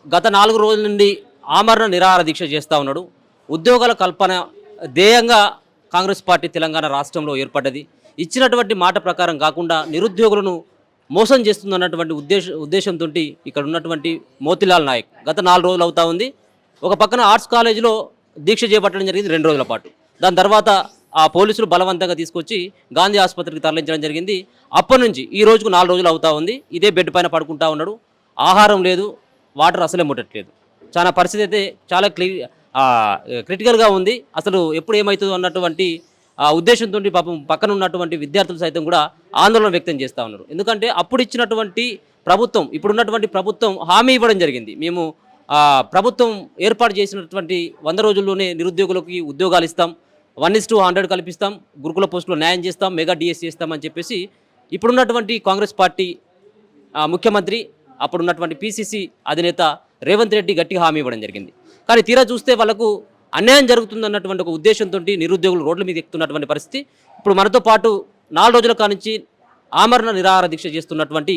గత 4 రోజుల నుండి ఆమరణ నిరాహార దీక్ష చేస్తూ ఉన్నాడు. ఉద్యోగాల కల్పన ధ్యేయంగా కాంగ్రెస్ పార్టీ తెలంగాణ రాష్ట్రంలో ఏర్పడ్డది. ఇచ్చినటువంటి మాట ప్రకారం కాకుండా నిరుద్యోగులను మోసం చేస్తుందన్నటువంటి ఉద్దేశంతో ఇక్కడ ఉన్నటువంటి మోతిలాల్ నాయక్ గత 4 రోజులు అవుతా ఉంది. ఒక పక్కన ఆర్ట్స్ కాలేజీలో దీక్ష చేపట్టడం జరిగింది 2 రోజుల పాటు. దాని తర్వాత ఆ పోలీసులు బలవంతంగా తీసుకొచ్చి గాంధీ ఆసుపత్రికి తరలించడం జరిగింది. అప్పటి నుంచి ఈ రోజుకు 4 రోజులు అవుతా ఉంది. ఇదే బెడ్ పైన పడుకుంటా ఉన్నాడు. ఆహారం లేదు, వాటర్ అసలే ముట్టట్లేదు. చాలా పరిస్థితి అయితే చాలా క్రిటికల్గా ఉంది. అసలు ఎప్పుడు ఏమవుతుందో అన్నటువంటి ఆ ఉద్దేశంతో పాపం పక్కన ఉన్నటువంటి విద్యార్థులు సైతం కూడా ఆందోళన వ్యక్తం చేస్తూ ఉన్నారు. ఎందుకంటే అప్పుడు ఇచ్చినటువంటి ప్రభుత్వం, ఇప్పుడున్నటువంటి ప్రభుత్వం హామీ ఇవ్వడం జరిగింది. మేము ప్రభుత్వం ఏర్పాటు చేసినటువంటి 100 రోజుల్లోనే నిరుద్యోగులకి ఉద్యోగాలు ఇస్తాం, 1:100 కల్పిస్తాం, గురుకుల పోస్టులో న్యాయం చేస్తాం, మెగా డిఎస్సీ చేస్తామని చెప్పేసి ఇప్పుడున్నటువంటి కాంగ్రెస్ పార్టీ ముఖ్యమంత్రి, అప్పుడున్నటువంటి పిసిసి అధినేత రేవంత్ రెడ్డి గట్టిగా హామీ ఇవ్వడం జరిగింది. కానీ తీరా చూస్తే వాళ్ళకు అన్యాయం జరుగుతుందన్నటువంటి ఒక ఉద్దేశంతో నిరుద్యోగులు రోడ్ల మీద ఎక్కుతున్నటువంటి పరిస్థితి. ఇప్పుడు మనతో పాటు 4 రోజుల కానుంచి ఆమరణ నిరాహార దీక్ష చేస్తున్నటువంటి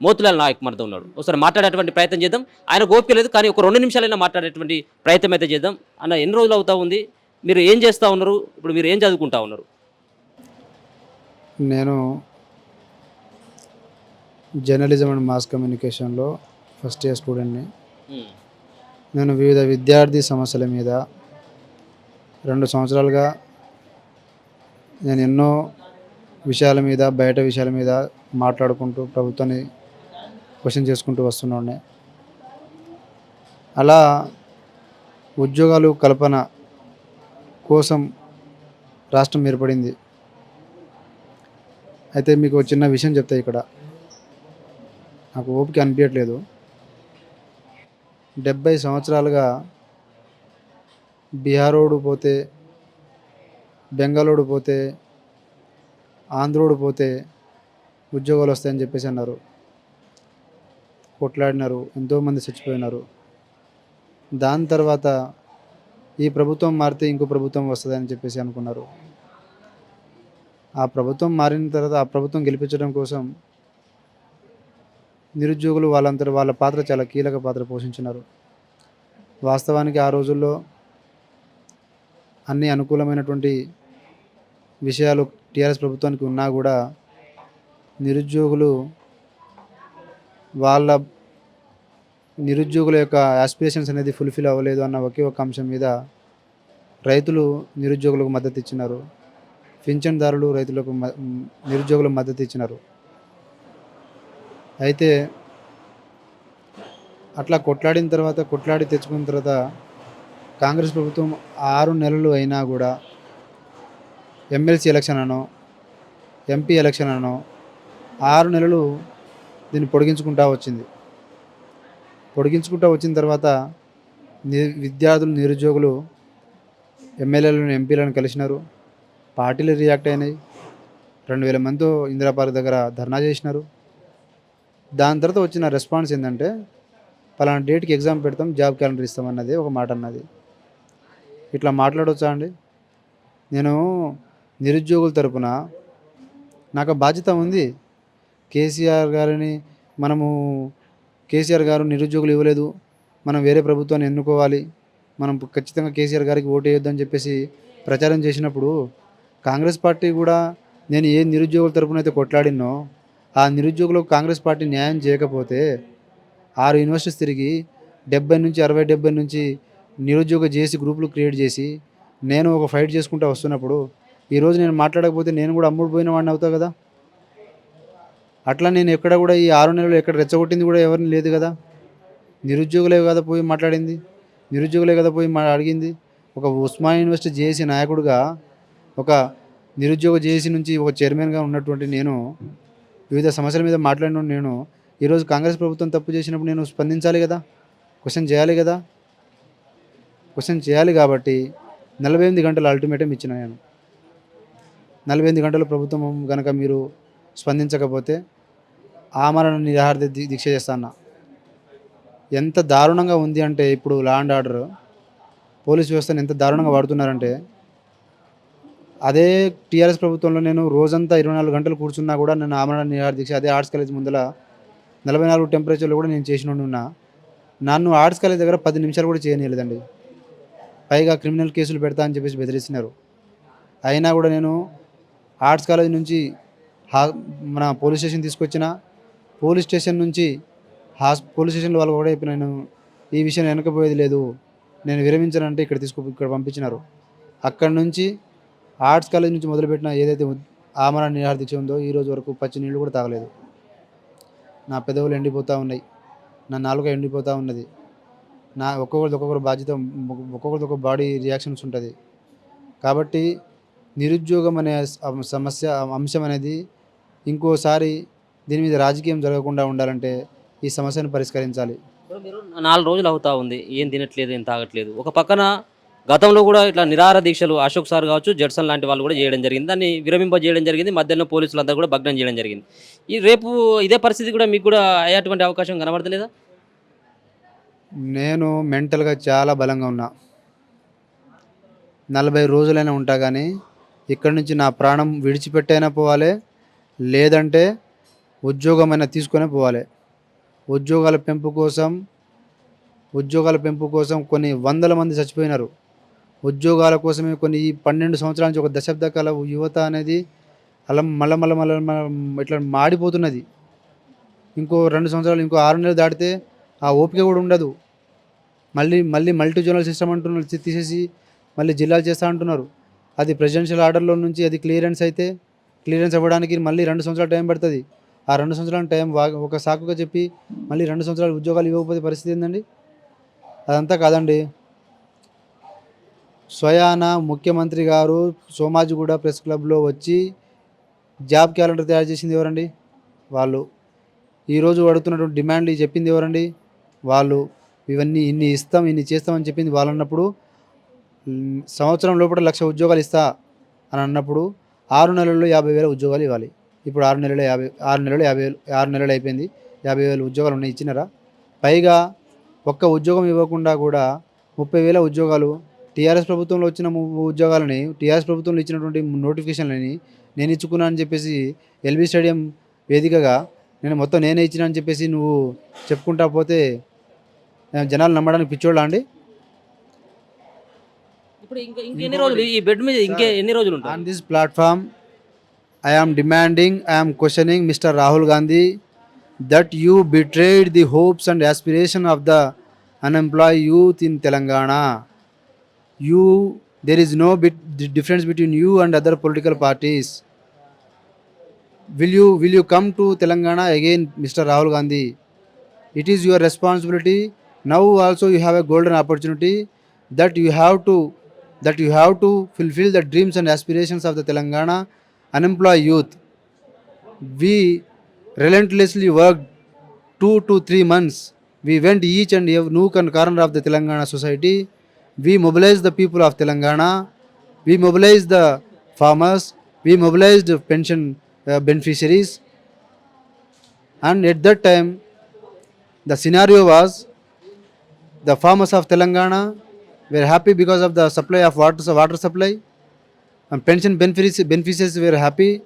మోతిలాల్ నాయక్ మనతో ఉన్నాడు. ఒకసారి మాట్లాడేటువంటి ప్రయత్నం చేద్దాం. ఆయన ఓపిక లేదు, కానీ ఒక 2 నిమిషాలైనా మాట్లాడేటువంటి ప్రయత్నం అయితే చేద్దాం. అన్న, ఎన్ని రోజులు అవుతా ఉంది? మీరు ఏం చేస్తూ ఉన్నారు? ఇప్పుడు మీరు ఏం చదువుకుంటా ఉన్నారు? నేను జర్నలిజం అండ్ మాస్ కమ్యూనికేషన్లో ఫస్ట్ ఇయర్ స్టూడెంట్ని. నేను వివిధ విద్యార్థి సమస్యల మీద 2 సంవత్సరాలుగా నేను ఎన్నో విషయాల మీద, బయట విషయాల మీద మాట్లాడుకుంటూ ప్రభుత్వాన్ని క్వశ్చన్ చేసుకుంటూ వస్తున్నాను. అలా ఉద్యోగాలు కల్పన కోసం రాష్ట్రం ఏర్పడింది. అయితే మీకు ఒక చిన్న విషయం చెప్తా. ఇక్కడ నాకు ఓపిక అనిపించట్లేదు. 70 సంవత్సరాలుగా బీహారోడు పోతే, బెంగాలోడు పోతే, ఆంధ్రోడు పోతే ఉద్యోగాలు వస్తాయని చెప్పేసి అన్నారు. కొట్లాడినారు, ఎంతోమంది చచ్చిపోయినారు. దాని తర్వాత ఈ ప్రభుత్వం మారితే ఇంకో ప్రభుత్వం వస్తుందని చెప్పేసి అనుకున్నారు. ఆ ప్రభుత్వం మారిన తర్వాత ఆ ప్రభుత్వం గెలిపించడం కోసం నిరుద్యోగులు వాళ్ళంతా వాళ్ళ పాత్ర చాలా కీలక పాత్ర పోషించినారు. వాస్తవానికి ఆ రోజుల్లో అన్ని అనుకూలమైనటువంటి విషయాలు టీఆర్ఎస్ ప్రభుత్వానికి ఉన్నా కూడా నిరుద్యోగుల యొక్క ఆస్పిరేషన్స్ అనేది ఫుల్ఫిల్ అవ్వలేదు అన్న ఒకే ఒక అంశం మీద రైతులు నిరుద్యోగులకు మద్దతు ఇచ్చినారు. పింఛన్దారులు రైతులకు నిరుద్యోగులకు మద్దతు ఇచ్చినారు. అయితే అట్లా కొట్లాడి తెచ్చుకున్న తర్వాత కాంగ్రెస్ ప్రభుత్వం 6 నెలలు అయినా కూడా ఎమ్మెల్సీ ఎలక్షన్ అనో, ఎంపీ ఎలక్షన్ అనో 6 నెలలు దీన్ని పొడిగించుకుంటూ వచ్చిన తర్వాత విద్యార్థులు, నిరుద్యోగులు ఎమ్మెల్యేలను, ఎంపీలను కలిసినారు. పార్టీలు రియాక్ట్ అయినాయి. 2000 మందితో ఇందిరా పార్క్ దగ్గర ధర్నా చేసినారు. దాని తర్వాత వచ్చిన రెస్పాన్స్ ఏంటంటే, పలానా డేట్కి ఎగ్జామ్ పెడతాం, జాబ్ క్యాలెండర్ ఇస్తామన్నది ఒక మాట అన్నది. ఇట్లా మాట్లాడవచ్చా అండి? నేను నిరుద్యోగుల తరపున నాకు బాధ్యత ఉంది. కేసీఆర్ గారు నిరుద్యోగులు ఇవ్వలేదు, మనం వేరే ప్రభుత్వాన్ని ఎన్నుకోవాలి, మనం ఖచ్చితంగా కేసీఆర్ గారికి ఓటు వేయొద్దని చెప్పేసి ప్రచారం చేసినప్పుడు కాంగ్రెస్ పార్టీ కూడా నేను ఏ నిరుద్యోగుల తరపున అయితే కొట్లాడినో ఆ నిరుద్యోగులకు కాంగ్రెస్ పార్టీ న్యాయం చేయకపోతే 6 యూనివర్సిటీస్ తిరిగి 70 నుంచి నిరుద్యోగ జేసీ గ్రూపులు క్రియేట్ చేసి నేను ఒక ఫైట్ చేసుకుంటూ వస్తున్నప్పుడు ఈరోజు నేను మాట్లాడకపోతే నేను కూడా అమ్ముడుపోయిన వాడిని అవుతా కదా. అట్లా నేను ఎక్కడ కూడా ఈ 6 నెలలు ఎక్కడ రెచ్చగొట్టింది కూడా ఎవరిని లేదు కదా. నిరుద్యోగులే కదా పోయి మాట్లాడింది, నిరుద్యోగులే కదా పోయి అడిగింది. ఒక ఉస్మానియా యూనివర్సిటీ జేసీ నాయకుడిగా, ఒక నిరుద్యోగ జేసీ నుంచి ఒక చైర్మన్గా ఉన్నటువంటి నేను, వివిధ సమస్యల మీద మాట్లాడిన నేను ఈరోజు కాంగ్రెస్ ప్రభుత్వం తప్పు చేసినప్పుడు నేను స్పందించాలి కదా, క్వశ్చన్ చేయాలి కాబట్టి 48 గంటలు అల్టిమేటం ఇచ్చిన నేను. 48 గంటలు ప్రభుత్వం కనుక మీరు స్పందించకపోతే ఆమరణ నిరాహార దీక్ష చేస్తాను. ఎంత దారుణంగా ఉంది అంటే, ఇప్పుడు లా అండ్ ఆర్డర్, పోలీస్ వ్యవస్థను ఎంత దారుణంగా వాడుతున్నారంటే, అదే టీఆర్ఎస్ ప్రభుత్వంలో నేను రోజంతా 24 గంటలు కూర్చున్నా కూడా నేను ఆమరణ నిరాహార దీక్ష అదే ఆర్ట్స్ కాలేజ్ ముందర 44 టెంపరేచర్లో కూడా నేను చేసిన ఉన్నా. నన్ను ఆర్ట్స్ కాలేజ్ దగ్గర 10 నిమిషాలు కూడా చేయనీయలేదండి. పైగా క్రిమినల్ కేసులు పెడతా అని చెప్పేసి బెదిరిస్తున్నారు. అయినా కూడా నేను ఆర్ట్స్ కాలేజ్ నుంచి హా మన పోలీస్ స్టేషన్ తీసుకొచ్చిన, పోలీస్ స్టేషన్ నుంచి పోలీస్ స్టేషన్లో వాళ్ళు కూడా చెప్పిన, నేను ఈ విషయం వెనకపోయేది లేదు, నేను విరమించానంటే ఇక్కడ పంపించినారు. అక్కడి నుంచి ఆర్ట్స్ కాలేజ్ నుంచి మొదలుపెట్టిన ఏదైతే ఆమరణ నిరాహార దీక్ష ఉందో ఈ రోజు వరకు పచ్చి నీళ్ళు కూడా తాగలేదు. నా పెదవులు ఎండిపోతూ ఉన్నాయి, నా నాలుక ఎండిపోతూ ఉన్నది. నా ఒక్కొక్కరి బాధ్యత, ఒక్కొక్కరిది ఒక బాడీ రియాక్షన్స్ ఉంటుంది. కాబట్టి నిరుద్యోగం అనే అంశం అనేది ఇంకోసారి దీని మీద రాజకీయం జరగకుండా ఉండాలంటే ఈ సమస్యను పరిష్కరించాలి. ఇప్పుడు మీరు 4 రోజులు అవుతా ఉంది, ఏం తినట్లేదు, ఏం తాగట్లేదు. ఒక పక్కన గతంలో కూడా ఇట్లా నిరాహార దీక్షలు అశోక్ సార్ కావచ్చు, జడ్సన్ లాంటి వాళ్ళు కూడా చేయడం జరిగింది. దాన్ని విరమింపజేయడం జరిగింది. మధ్యలో పోలీసులంతా కూడా భగ్నం చేయడం జరిగింది. ఈ రేపు ఇదే పరిస్థితి కూడా మీకు కూడా అయ్యేటువంటి అవకాశం కనబడతలేదా? నేను మెంటల్గా చాలా బలంగా ఉన్నా. 40 రోజులైనా ఉంటా కానీ ఇక్కడి నుంచి నా ప్రాణం విడిచిపెట్టైనా పోవాలి, లేదంటే ఉద్యోగమైనా తీసుకొనే పోవాలి. ఉద్యోగాల పెంపు కోసం కొన్ని వందల మంది చచ్చిపోయినారు. ఉద్యోగాల కోసమే కొన్ని ఈ 12 సంవత్సరాల నుంచి ఒక దశాబ్ద కాల యువత అనేది అలా మళ్ళీ ఇట్లా మాడిపోతున్నది. ఇంకో 2 సంవత్సరాలు, ఇంకో 6 నెలలు దాటితే ఆ ఓపిక కూడా ఉండదు. మళ్ళీ మల్టీ జోనల్ సిస్టమ్ అంటున్నారు, తీసేసి మళ్ళీ జిల్లాలు చేస్తూ అంటున్నారు. అది ప్రెసిడెన్షియల్ ఆర్డర్లో నుంచి అది క్లియరెన్స్ అవ్వడానికి మళ్ళీ 2 సంవత్సరాలు టైం పడుతుంది. ఆ 2 సంవత్సరాల టైం ఒక సాకుగా చెప్పి మళ్ళీ 2 సంవత్సరాలు ఉద్యోగాలు ఇవ్వకపోతే పరిస్థితి ఏందండి? అదంతా కాదండి. స్వయాన ముఖ్యమంత్రి గారు సోమాజిగూడ ప్రెస్ క్లబ్లో వచ్చి జాబ్ క్యాలెండర్ తయారు చేసింది ఎవరండి? వాళ్ళు. ఈరోజు అడుగుతున్నటువంటి డిమాండ్లు చెప్పింది ఎవరండి? వాళ్ళు. ఇవన్నీ ఇన్ని ఇస్తాం, ఇన్ని చేస్తామని చెప్పింది వాళ్ళు అన్నప్పుడు, సంవత్సరం లోపల 1,00,000 ఉద్యోగాలు ఇస్తా అని అన్నప్పుడు 6 నెలల్లో 50,000 ఉద్యోగాలు ఇవ్వాలి. ఇప్పుడు 6 నెలలు అయిపోయింది, 50,000 ఉద్యోగాలు ఉన్నాయి, ఇచ్చినారా? పైగా ఒక్క ఉద్యోగం ఇవ్వకుండా కూడా 30,000 ఉద్యోగాలు టీఆర్ఎస్ ప్రభుత్వంలో వచ్చిన ఉద్యోగాలని, టీఆర్ఎస్ ప్రభుత్వంలో ఇచ్చినటువంటి నోటిఫికేషన్లని నేను ఇచ్చుకున్నా అని చెప్పేసి ఎల్బీ స్టేడియం వేదికగా నేనే ఇచ్చిన అని చెప్పేసి నువ్వు చెప్పుకుంటా పోతే జనాలు నమ్మడానికి పిచ్చోళ్ళ అండి? ఇప్పుడు ఇంకెన్ని రోజులు ఈ బెడ్ మీద ఎన్ని రోజులు ఉంటాయి? On this platform I am questioning Mr. Rahul Gandhi that you betrayed the hopes and aspiration of the unemployed youth in Telangana. There is no difference between you and other political parties. Will you come to Telangana again, Mr. Rahul Gandhi? It is your responsibility. Now also you have a golden opportunity that you have to fulfill the dreams and aspirations of the Telangana unemployed youth. We relentlessly worked 2 to 3 months. We went each and every nook and corner of the Telangana society. We mobilized the people of Telangana. We mobilized the farmers. We mobilized pension beneficiaries. And at that time, the scenario was the farmers of Telangana were happy because of the supply of water supply. And pension beneficiaries were happy.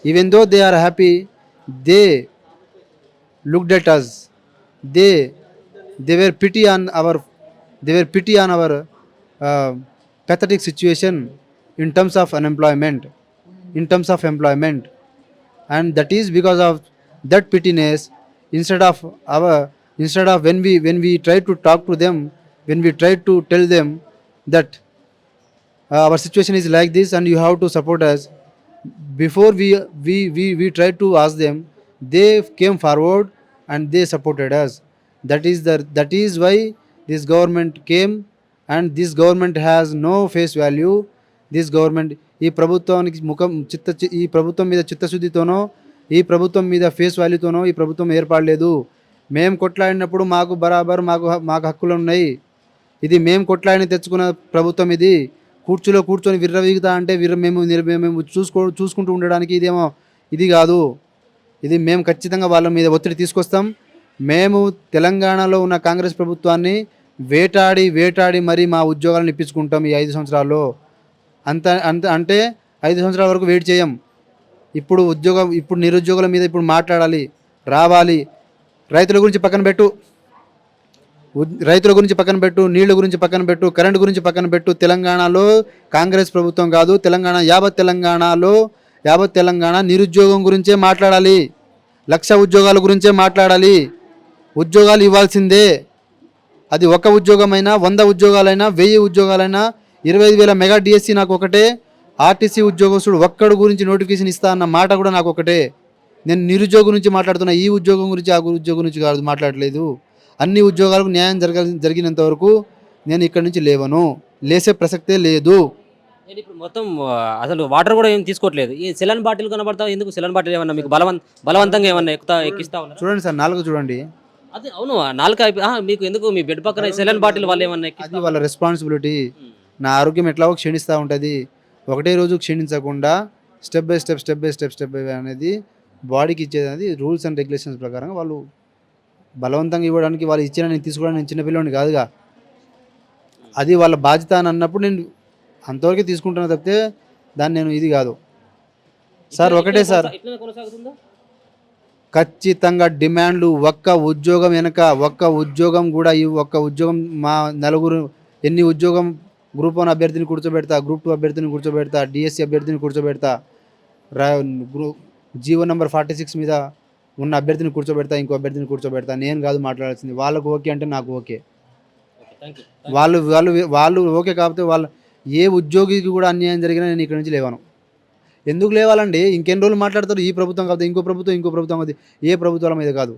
Even though they are happy, they looked at us. They were pity on our pathetic situation in terms of employment. And that is because of that pittiness. Instead of when we try to talk to them, when we try to tell them that our situation is like this and you have to support us, before we tried to ask them, they came forward and they supported us. That is why this government came, and this government has no face value. This government ఈ ప్రభుత్వం మీద చిత్తశుద్ధితోనో, ఈ ప్రభుత్వం మీద face వాల్యూతోనో ఈ ప్రభుత్వం ఏర్పడలేదు. మేము కొట్లాడినప్పుడు మాకు హక్కులు ఉన్నాయి. ఇది మేము కొట్లాడిని తెచ్చుకున్న ప్రభుత్వం. ఇది కూర్చులో కూర్చొని విర్రవీగుతా అంటే మేము చూసుకుంటూ ఉండడానికి ఇది కాదు. ఇది మేము ఖచ్చితంగా వాళ్ళ మీద ఒత్తిడి తీసుకొస్తాం. మేము తెలంగాణలో ఉన్న కాంగ్రెస్ ప్రభుత్వాన్ని వేటాడి మరీ మా ఉద్యోగాలను ఇప్పించుకుంటాం ఈ 5 సంవత్సరాల్లో. అంటే 5 సంవత్సరాల వరకు వెయిట్ చేయం. ఇప్పుడు నిరుద్యోగుల మీద ఇప్పుడు మాట్లాడాలి, రావాలి. రైతుల గురించి పక్కన పెట్టు, రైతుల గురించి పక్కన పెట్టు, నీళ్ల గురించి పక్కన పెట్టు, కరెంటు గురించి పక్కన పెట్టు. తెలంగాణలో కాంగ్రెస్ ప్రభుత్వం కాదు, యావత్ తెలంగాణ నిరుద్యోగం గురించే మాట్లాడాలి. 1,00,000 ఉద్యోగాల గురించే మాట్లాడాలి. ఉద్యోగాలు ఇవ్వాల్సిందే. అది 1 ఉద్యోగమైనా, 100 ఉద్యోగాలైనా, 1000 ఉద్యోగాలైనా, 25,000 మెగా డిఎస్సి నాకు ఒకటే. ఆర్టీసీ ఉద్యోగస్తుడు ఒక్కడు గురించి నోటిఫికేషన్ ఇస్తా అన్న మాట కూడా నాకు ఒకటే. నేను నిరుద్యోగం గురించి మాట్లాడుతున్నా, ఈ ఉద్యోగం గురించి ఆ ఉద్యోగం గురించి కాదు మాట్లాడలేదు. అన్ని ఉద్యోగాలకు న్యాయం జరిగినంత వరకు నేను ఇక్కడి నుంచి లేవను, లేసే ప్రసక్తే లేదు. నేను ఇప్పుడు మొత్తం అసలు వాటర్ కూడా ఏం తీసుకోవట్లేదు. ఈ సెలన్ బాటిల్ కనబడతావు ఎందుకు? సెలన్ బాటిల్ ఏమన్నా మీకు బలవంతంగా ఏమన్నా ఎక్కిస్తా ఉన్నారు? చూడండి సార్, నాలుగు చూడండి. అది అవును, నాలుక మీకు ఎందుకు మీ బెడ్ పక్కన సెలన్ బాటిల్ వాళ్ళు ఏమన్నా అది వాళ్ళ రెస్పాన్సిబిలిటీ. నా ఆరోగ్యం ఎట్లాగో క్షీణిస్తూ ఉంటుంది. ఒకటే రోజు క్షీణించకుండా స్టెప్ బై స్టెప్ అనేది బాడీకి ఇచ్చేది. అది రూల్స్ అండ్ రెగ్యులేషన్స్ ప్రకారం వాళ్ళు బలవంతంగా ఇవ్వడానికి, వాళ్ళు ఇచ్చిన నేను తీసుకోవడానికి నేను చిన్నపిల్లని కాదుగా. అది వాళ్ళ బాధ్యత అని అన్నప్పుడు నేను అంతవరకు తీసుకుంటున్నా తప్పితే దాన్ని నేను ఇది కాదు సార్. ఒకటే సార్, ఖచ్చితంగా డిమాండ్లు. ఒక్క ఉద్యోగం వెనక ఒక్క ఉద్యోగం కూడా ఒక్క ఉద్యోగం మా నలుగురు ఎన్ని ఉద్యోగం గ్రూప్ 1 అభ్యర్థిని కూర్చోబెడతా, గ్రూప్ 2 అభ్యర్థిని కూర్చోబెడతా, డిఎస్సి అభ్యర్థిని కూర్చోబెడతా, జీవో నెంబర్ 46 మీద ఉన్న అభ్యర్థిని కూర్చోబెడతా, ఇంకో అభ్యర్థిని కూర్చోబెడతా. నేను కాదు మాట్లాడాల్సింది. వాళ్ళకు ఓకే అంటే నాకు ఓకే. వాళ్ళు వాళ్ళు వాళ్ళు ఓకే కాకపోతే వాళ్ళ ఏ ఉద్యోగికి కూడా అన్యాయం జరిగినా నేను ఇక్కడి నుంచి లేవాను. ఎందుకు లేవాలండి? ఇంకెన్ని రోజులు మాట్లాడతారు? ఈ ప్రభుత్వం కాదు, ఇంకో ప్రభుత్వం కాదు, ఏ ప్రభుత్వాల మీద కాదు.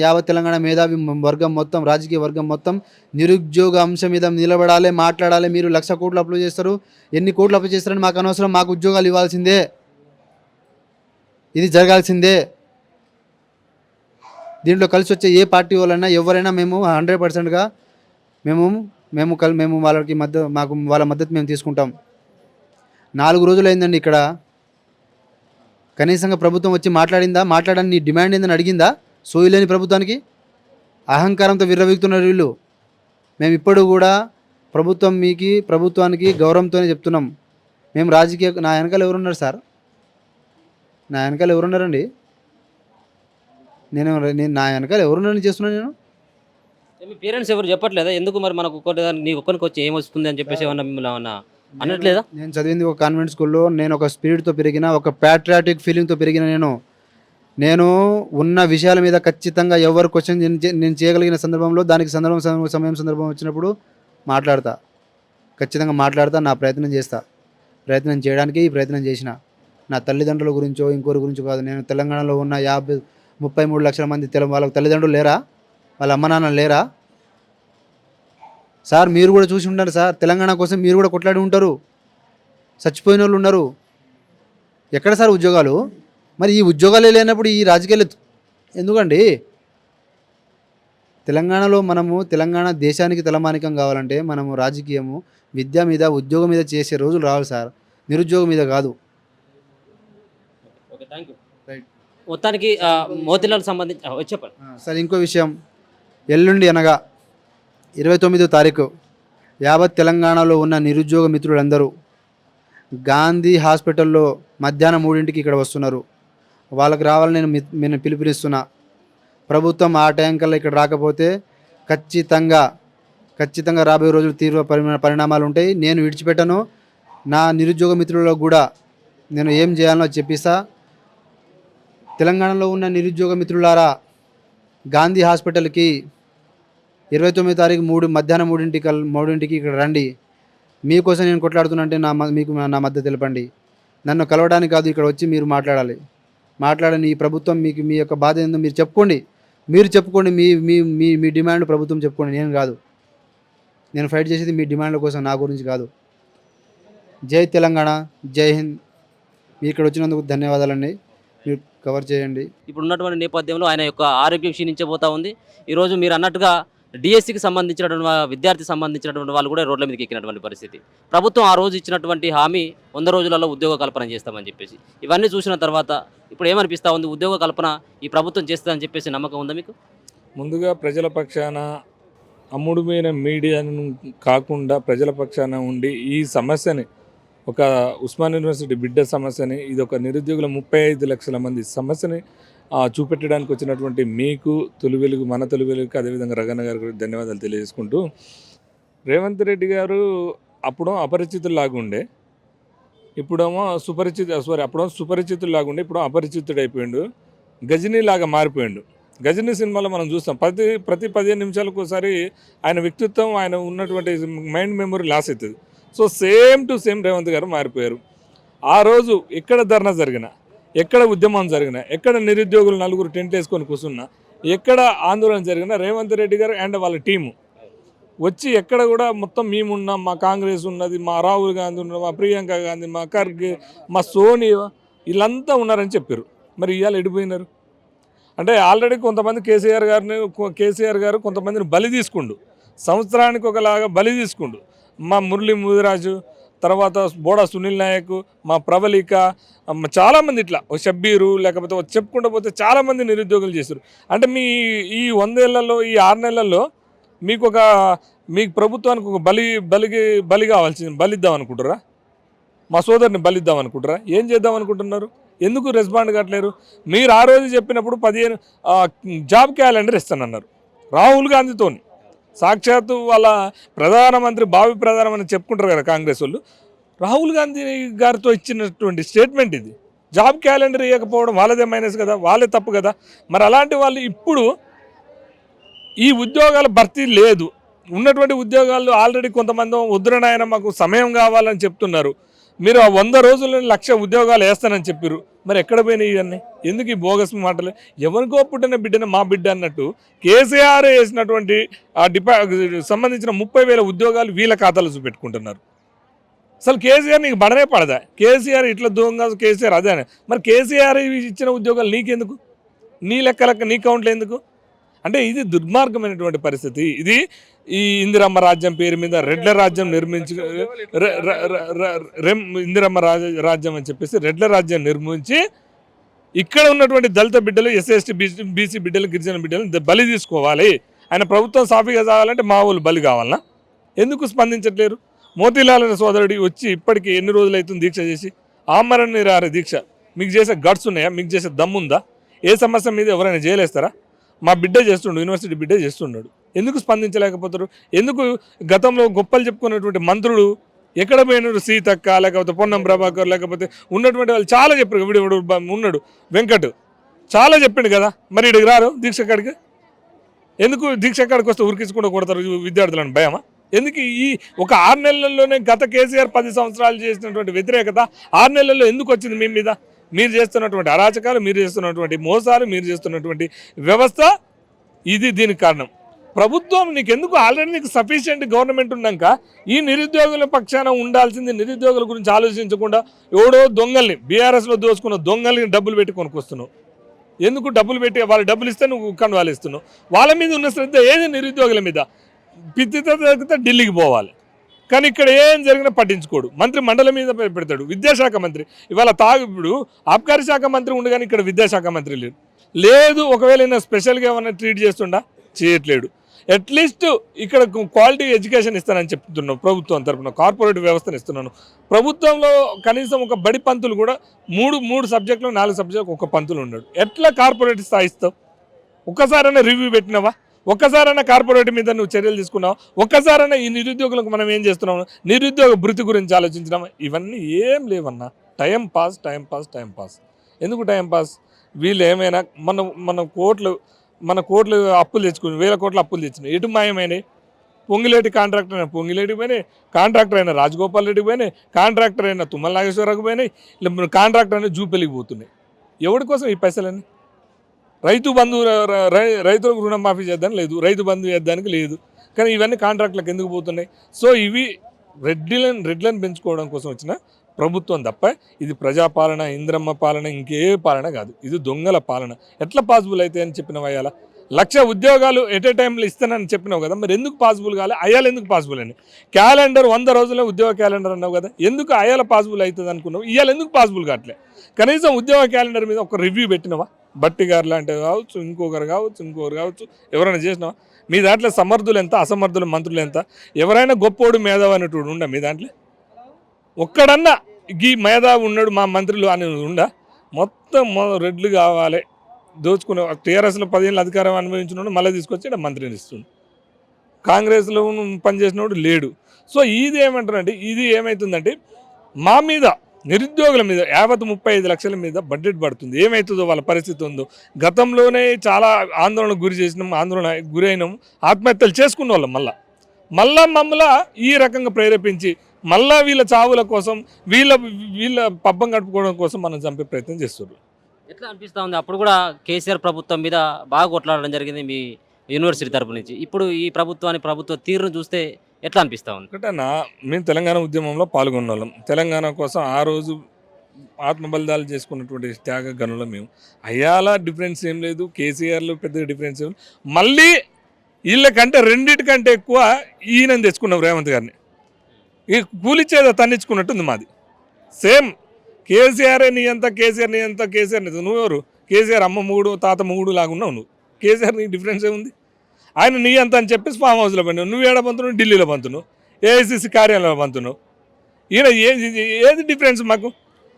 యావత్ తెలంగాణ మేధావి వర్గం మొత్తం, రాజకీయ వర్గం మొత్తం నిరుద్యోగ అంశం మీద నిలబడాలి, మాట్లాడాలి. మీరు 1,00,000 కోట్లు అప్లై చేస్తారు, ఎన్ని కోట్లు అప్లై చేస్తారని మాకు అనవసరం. మాకు ఉద్యోగాలు ఇవ్వాల్సిందే, ఇది జరగాల్సిందే. దీంట్లో కలిసి వచ్చే ఏ పార్టీ వాళ్ళైనా ఎవరైనా మేము 100%గా మేము వాళ్ళకి వాళ్ళ మద్దతు మేము తీసుకుంటాం. 4 రోజులు అయిందండి ఇక్కడ. కనీసంగా ప్రభుత్వం వచ్చి మాట్లాడని నీ డిమాండ్ ఏందని అడిగిందా? సోయి లేని ప్రభుత్వానికి అహంకారంతో విర్రవీగుతున్నారు వీళ్ళు. మేము ఇప్పుడు కూడా ప్రభుత్వానికి గౌరవంతోనే చెప్తున్నాం. మేము నా వెనకాల ఎవరున్నారు సార్? నా వెనకాల ఎవరున్నారండి? నేను నా వెనకాల ఎవరున్నారని చేస్తున్నాను నేను. మీ పేరెంట్స్ ఎవరు చెప్పట్లేదా ఎందుకు మరి మనకు నీ ఒక్కరికి వచ్చి ఏమొస్తుంది అని చెప్పేసి ఏమన్నా మిమ్మల్ని ఏమన్నా అనట్లేదా? నేను చదివింది ఒక కాన్వెంట్ స్కూల్లో. నేను ఒక స్పిరిట్తో పెరిగిన, ఒక ప్యాట్రియాటిక్ ఫీలింగ్తో పెరిగిన నేను ఉన్న విషయాల మీద ఖచ్చితంగా ఎవరు క్వశ్చన్ నేను చేయగలిగిన సందర్భంలో దానికి సందర్భం వచ్చినప్పుడు ఖచ్చితంగా మాట్లాడతా. నా ప్రయత్నం చేయడానికి ఈ ప్రయత్నం చేసిన. నా తల్లిదండ్రుల గురించో ఇంకోరి గురించో కాదు. నేను తెలంగాణలో ఉన్న 33 లక్షల మంది వాళ్ళ తల్లిదండ్రులు లేరా? వాళ్ళ అమ్మ నాన్న లేరా? సార్ మీరు కూడా చూసి ఉంటారు సార్. తెలంగాణ కోసం మీరు కూడా కొట్లాడి ఉంటారు. చచ్చిపోయిన వాళ్ళు ఉన్నారు. ఎక్కడ సార్ ఉద్యోగాలు? మరి ఈ ఉద్యోగాలే లేనప్పుడు ఈ రాజకీయాలు ఎందుకండి? తెలంగాణ దేశానికి తలమానికం కావాలంటే మనము రాజకీయము, విద్య మీద, ఉద్యోగం మీద చేసే రోజులు రావాలి సార్, నిరుద్యోగం మీద కాదు. Okay, thank you. మొత్తానికి మోతిలాల్ సంబంధించి చెప్పండి సార్. ఇంకో విషయం, ఎల్లుండి అనగా 29వ తారీఖు యావత్ తెలంగాణలో ఉన్న నిరుద్యోగ మిత్రులందరూ గాంధీ హాస్పిటల్లో మధ్యాహ్నం 3ంటికి ఇక్కడ వస్తున్నారు. వాళ్ళకి రావాలని నేను పిలుపునిస్తున్నా. ప్రభుత్వం ఆ టైం కల్లా ఇక్కడ రాకపోతే ఖచ్చితంగా రాబోయే రోజులు తీవ్ర పరిణామాలు ఉంటాయి. నేను విడిచిపెట్టను. నా నిరుద్యోగ మిత్రులకు కూడా నేను ఏం చేయాలో చెప్పిస్తా. తెలంగాణలో ఉన్న నిరుద్యోగ మిత్రులారా, గాంధీ హాస్పిటల్కి 29వ తారీఖు మధ్యాహ్నం 3ంటికి ఇక్కడ రండి. మీకోసం నేను కొట్లాడుతున్నా అంటే మీకు నా మద్దతు తెలపండి. నన్ను కలవడానికి కాదు, ఇక్కడ వచ్చి మీరు మాట్లాడని ఈ ప్రభుత్వం మీకు మీ యొక్క బాధ ఏందో మీరు చెప్పుకోండి. మీ డిమాండ్ ప్రభుత్వం చెప్పుకోండి, నేను కాదు. నేను ఫైట్ చేసేది మీ డిమాండ్ల కోసం, నా గురించి కాదు. జై తెలంగాణ, జై హింద్. మీరు ఇక్కడ వచ్చినందుకు ధన్యవాదాలండి. మీరు కవర్ చేయండి. ఇప్పుడు ఉన్నటువంటి నేపథ్యంలో ఆయన యొక్క ఆరోగ్యం క్షీణించబోతా ఉంది. ఈరోజు మీరు అన్నట్టుగా డిఎస్సికి సంబంధించినటువంటి విద్యార్థి సంబంధించినటువంటి వాళ్ళు కూడా రోడ్ల మీదకి ఎక్కినటువంటి పరిస్థితి. ప్రభుత్వం ఆ రోజు ఇచ్చినటువంటి హామీ 100 రోజులలో ఉద్యోగ కల్పన చేస్తామని చెప్పేసి, ఇవన్నీ చూసిన తర్వాత ఇప్పుడు ఏమనిపిస్తూ ఉంది? ఉద్యోగ కల్పన ఈ ప్రభుత్వం చేస్తుందని చెప్పేసి నమ్మకం ఉందా మీకు? ముందుగా ప్రజల పక్షాన అమ్ముడుమైన మీడియాను కాకుండా ప్రజల పక్షాన ఉండి ఈ సమస్యని, ఒక ఉస్మాన్ యూనివర్సిటీ బిడ్డ సమస్యని, ఇది ఒక నిరుద్యోగుల 35 లక్షల మంది సమస్యని చూపెట్టడానికి వచ్చినటువంటి మీకు తొలి వెలుగు మన తొలి వెలుగుకి అదేవిధంగా రగన్న గారికి కూడా ధన్యవాదాలు తెలియజేసుకుంటూ, రేవంత్ రెడ్డి గారు అప్పుడు అపరిచితుల్లాగా ఉండే, ఇప్పుడేమో అప్పుడేమో సుపరిచితుల్లాగా ఉండే, ఇప్పుడు అపరిచితుడు అయిపోయిండు, గజనీలాగా మారిపోయిండు. గజనీ సినిమాలో మనం చూస్తాం ప్రతి 15 నిమిషాలకు ఒకసారి ఆయన వ్యక్తిత్వం, ఆయన ఉన్నటువంటి మైండ్ మెమరీ లాస్ అవుతుంది. So same to same Revanth గారు మారిపోయారు. ఆ రోజు ఎక్కడ ధర్నా జరిగినా, ఎక్కడ ఉద్యమం జరిగినా, ఎక్కడ నిరుద్యోగులు నలుగురు టెంట్ వేసుకొని కూర్చున్నా, ఎక్కడ ఆందోళన జరిగినా రేవంత్ రెడ్డి గారు అండ్ వాళ్ళ టీము వచ్చి ఎక్కడ కూడా మొత్తం మేమున్నాం, మా కాంగ్రెస్ ఉన్నది, మా రాహుల్ గాంధీ ఉన్నది, మా ప్రియాంక గాంధీ, మా ఖర్గే, మా సోనియా, వీళ్ళంతా ఉన్నారని చెప్పారు. మరి ఇవాళ ఎడిపోయినారు అంటే ఆల్రెడీ కొంతమంది కేసీఆర్ గారు కొంతమందిని బలి తీసుకుండు, సంవత్సరానికి ఒకలాగా బలి తీసుకుండు. మా మురళీ ముదిరాజు, తర్వాత బోడా సునీల్ నాయక్, మా ప్రబలిక, చాలామంది ఇట్లా షబ్బీరు, లేకపోతే చెప్పుకుంటూ పోతే చాలామంది నిరుద్యోగులు చేశారు. అంటే మీ ఈ 100 ఏళ్లలో, ఈ 6 నెలల్లో మీకు ప్రభుత్వానికి ఒక బలి కావాల్సింది, బలిద్దాం అనుకుంటారా? మా సోదరుని బలిద్దాం అనుకుంటారా? ఏం చేద్దాం అనుకుంటున్నారు? ఎందుకు రెస్పాండ్ కావట్లేరు? మీరు ఆ రోజు చెప్పినప్పుడు 15 జాబ్ క్యాలెండర్ ఇస్తానన్నారు రాహుల్ గాంధీతోని. సాక్షాత్తు వాళ్ళ ప్రధానమంత్రి, భావి ప్రధానమంత్రి చెప్పుకుంటారు కదా కాంగ్రెస్ వాళ్ళు, రాహుల్ గాంధీ గారితో ఇచ్చినటువంటి స్టేట్మెంట్ ఇది. జాబ్ క్యాలెండర్ ఇవ్వకపోవడం వాళ్ళదే మైనస్ కదా, వాళ్ళే తప్పు కదా. మరి అలాంటి వాళ్ళు ఇప్పుడు ఈ ఉద్యోగాల భర్తీ లేదు, ఉన్నటువంటి ఉద్యోగాలు ఆల్రెడీ కొంతమంది వద్దురనాయన మాకు సమయం కావాలని చెప్తున్నారు. మీరు ఆ 100 రోజుల్లో 1,00,000 ఉద్యోగాలు వేస్తానని చెప్పారు. మరి ఎక్కడ పోయినాయి ఇవన్నీ? ఎందుకు ఈ బోగస్ మాటలు? ఎవరికో పుట్టిన బిడ్డన మా బిడ్డ అన్నట్టు కేసీఆర్ వేసినటువంటి సంబంధించిన 30,000 ఉద్యోగాలు వీళ్ళ ఖాతాలో చూపెట్టుకుంటున్నారు. అసలు కేసీఆర్ నీకు పడనే పడదా? కేసీఆర్ ఇట్లా దూరంగా కేసీఆర్ అదే. మరి కేసీఆర్ ఇచ్చిన ఉద్యోగాలు నీకెందుకు? నీ లెక్క నీ కౌంట్లో ఎందుకు? అంటే ఇది దుర్మార్గమైనటువంటి పరిస్థితి. ఇది ఈ ఇందిరమ్మ రాజ్యం పేరు మీద రెడ్ల రాజ్యం నిర్మించి ఇందిరమ్మ రాజ్యం అని చెప్పేసి రెడ్ల రాజ్యం నిర్మించి ఇక్కడ ఉన్నటువంటి దళిత బిడ్డలు, ఎస్సీ బీసీ బిడ్డలు, గిరిజన బిడ్డలు బలి తీసుకోవాలి. ఆయన ప్రభుత్వం సాఫీగా సాగాలంటే మా వాళ్ళు బలి కావాలన్నా? ఎందుకు స్పందించట్లేరు? మోతీలాల్ అనే సోదరుడి వచ్చి ఇప్పటికీ ఎన్ని రోజులు అవుతుంది దీక్ష చేసి? ఆమరణ నిరాహార దీక్ష. మీకు చేసే గట్స్ ఉన్నాయా? మీకు చేసే దమ్ముందా? ఏ సమస్య మీద ఎవరైనా జైలేస్తారా? మా బిడ్డ చేస్తుండు, యూనివర్సిటీ బిడ్డ చేస్తున్నాడు. ఎందుకు స్పందించలేకపోతారు? ఎందుకు గతంలో గొప్పలు చెప్పుకున్నటువంటి మంత్రులు ఎక్కడ పోయినారు? సీతక్క, లేకపోతే పొన్నం ప్రభాకర్, లేకపోతే ఉన్నటువంటి వాళ్ళు చాలా చెప్పారు. వీడు ఉన్నాడు వెంకట్, చాలా చెప్పిండు కదా. మరి ఇక్కడికి రారు దీక్ష కాడికి? ఎందుకు దీక్ష కాడికి వస్తే ఉరికించుకుంటూ కొడతారు విద్యార్థులను? భయమా? ఎందుకు ఈ ఒక 6 నెలల్లోనే గత కేసీఆర్ 10 సంవత్సరాలు చేసినటువంటి వ్యతిరేకత 6 నెలల్లో ఎందుకు వచ్చింది మీ మీద? మీరు చేస్తున్నటువంటి అరాచకాలు, మీరు చేస్తున్నటువంటి మోసాలు, మీరు చేస్తున్నటువంటి వ్యవస్థ, ఇది దీనికి కారణం. ప్రభుత్వం నీకెందుకు? ఆల్రెడీ నీకు సఫిషియెంట్ గవర్నమెంట్ ఉన్నాక ఈ నిరుద్యోగుల పక్షాన ఉండాల్సింది, నిరుద్యోగుల గురించి ఆలోచించకుండా ఎవడో దొంగల్ని, బీఆర్ఎస్లో దోచుకున్న దొంగల్ని డబ్బులు పెట్టి కొనుక్కొస్తున్నావు. ఎందుకు? డబ్బులు పెట్టి వాళ్ళు డబ్బులు ఇస్తే నువ్వు కండువాలు ఇస్తున్నావు. వాళ్ళ మీద ఉన్న శ్రద్ధ ఏది? నిరుద్యోగుల మీద. పిచ్చితో తగ్గితే ఢిల్లీకి పోవాలి, కానీ ఇక్కడ ఏం జరిగినా పట్టించుకోడు. మంత్రి మండలి మీద పెడతాడు. విద్యాశాఖ మంత్రి ఇవాళ ఇప్పుడు ఆబ్కారీ శాఖ మంత్రి ఉండు, కానీ ఇక్కడ విద్యాశాఖ మంత్రి లేదు. ఒకవేళ ఈయన స్పెషల్గా ఏమైనా ట్రీట్ చేస్తుండా? చేయట్లేడు. అట్లీస్ట్ ఇక్కడ క్వాలిటీ ఎడ్యుకేషన్ ఇస్తానని చెప్తున్నాను ప్రభుత్వం తరఫున, కార్పొరేట్ వ్యవస్థను ఇస్తున్నాను. ప్రభుత్వంలో కనీసం ఒక బడి పంతులు కూడా మూడు సబ్జెక్టులు 4 సబ్జెక్టులు ఒక పంతులు ఉన్నాడు. ఎట్లా కార్పొరేట్ స్థాయిస్తావు? ఒక్కసారైనా రివ్యూ పెట్టినావా? ఒక్కసారైనా కార్పొరేట్ మీద నువ్వు చర్యలు తీసుకున్నావు? ఒక్కసారైనా ఈ నిరుద్యోగులకు మనం ఏం చేస్తున్నాము, నిరుద్యోగ భృతి గురించి ఆలోచించినామా? ఇవన్నీ ఏం లేవన్నా. Time pass. ఎందుకు టైం పాస్? వీళ్ళు ఏమైనా మన కోట్లు అప్పులు తెచ్చుకుని 1000 కోట్ల అప్పులు తెచ్చినాయి. ఎటు మాయమైనాయి? పొంగిలేటి కాంట్రాక్టర్ అయినా పొంగిలేటికి పోయినాయి, కాంట్రాక్టర్ అయినా రాజగోపాల్ రెడ్డికి పోయినాయి, కాంట్రాక్టర్ అయినా తుమ్మల నాగేశ్వరరావుకి పోయినాయి, కాంట్రాక్టర్ అయినా జూపెలికి పోతున్నాయి. ఎవరి కోసం ఈ పైసలన్నీ? రైతులకు రుణమాఫీ చేద్దానికి లేదు, రైతు బంధు చేద్దానికి లేదు, కానీ ఇవన్నీ కాంట్రాక్ట్లకు ఎందుకు పోతున్నాయి? సో ఇవి రెడ్లను పెంచుకోవడం కోసం వచ్చిన ప్రభుత్వం తప్ప ఇది ప్రజాపాలన, ఇంద్రమ్మ పాలన, ఇంకే పాలన కాదు. ఇది దొంగల పాలన. ఎట్లా పాసిబుల్ అయితే అని చెప్పిన అయ్యాల 1,00,000 ఉద్యోగాలు ఎట్ ఏ టైంలో ఇస్తానని చెప్పినావు కదా, మరి ఎందుకు పాసిబుల్ కాలే? అయ్యాల ఎందుకు పాసిబుల్ అని? క్యాలెండర్ 100 రోజులే ఉద్యోగ క్యాలెండర్ అన్నావు కదా, ఎందుకు అయ్యాల పాసిబుల్ అవుతుంది అనుకున్నావు? ఇవాళ ఎందుకు పాసిబుల్ కావట్లే? కనీసం ఉద్యోగ క్యాలెండర్ మీద ఒక రివ్యూ పెట్టినావా? బట్టి గారు లాంటివి కావచ్చు, ఇంకొకరు కావచ్చు, ఎవరైనా చేసినావా? మీ దాంట్లో సమర్థులు ఎంత, అసమర్థులు మంత్రులు ఎంత? ఎవరైనా గొప్పోడు మేధావి అనేటోడు ఉండా మీ దాంట్లో? ఒక్కడన్నా ఈ మేధావి ఉన్నాడు మా మంత్రులు అని ఉండా? మొత్తం రెడ్లు కావాలి, దోచుకునే టీఆర్ఎస్లో 10 ఏళ్ళు అధికారం అనుభవించినోడు మళ్ళీ తీసుకొచ్చి ఇక్కడ మంత్రిని ఇస్తుండు. కాంగ్రెస్లో పనిచేసినోడు లేడు. సో ఇది ఏమంటారంటే ఇది ఏమవుతుందంటే మా మీద నిరుద్యోగుల మీద 35 లక్షల మీద బడ్జెట్ పడుతుంది. ఏమవుతుందో వాళ్ళ పరిస్థితి ఉందో గతంలోనే చాలా ఆందోళనకు గురి చేసినాం, ఆందోళన గురైనాం, ఆత్మహత్యలు చేసుకున్న వాళ్ళం. మళ్ళా మమ్మల్ని ఈ రకంగా ప్రేరేపించి మళ్ళా వీళ్ళ చావుల కోసం వీళ్ళ పబ్బం గడుపుకోవడం కోసం మనం చంపే ప్రయత్నం చేస్తున్నారు. ఎట్లా అనిపిస్తూ ఉంది? అప్పుడు కూడా కేసీఆర్ ప్రభుత్వం మీద బాగా కొట్లాడడం జరిగింది మీ యూనివర్సిటీ తరపు నుంచి. ఇప్పుడు ఈ ప్రభుత్వ తీరును చూస్తే ఎట్లా అనిపిస్తూ ఉంది? ఒకటన్నా మేము తెలంగాణ ఉద్యమంలో పాల్గొన్న వాళ్ళం. తెలంగాణ కోసం ఆ రోజు ఆత్మబలిదాలు చేసుకున్నటువంటి త్యాగ గనులు మేము. అయ్యాల డిఫరెన్స్ ఏం లేదు, కేసీఆర్లో పెద్ద డిఫరెన్స్ ఏం లేదు. మళ్ళీ వీళ్ళకంటే రెండింటికంటే ఎక్కువ ఈయనని తెచ్చుకున్నాం రేవంత్ గారిని. ఈ కూలిచ్చేదో తన్నించుకున్నట్టుంది మాది. సేమ్ కేసీఆర్ నీ అంత నువ్వెవరు? కేసీఆర్ అమ్మ మూడు తాత మూడు లాగా ఉన్నావు నువ్వు. కేసీఆర్ నీ డిఫరెన్స్ ఏముంది? ఆయన నీ అంత అని చెప్పేసి ఫామ్ హౌస్లో పంతున్నావు, నువ్వు ఏడ పంతున్నావు? ఢిల్లీలో పంతున్నావు, ఏఐసిసి కార్యాలయంలో పంతున్నావు. ఈయన ఏది డిఫరెన్స్ మాకు?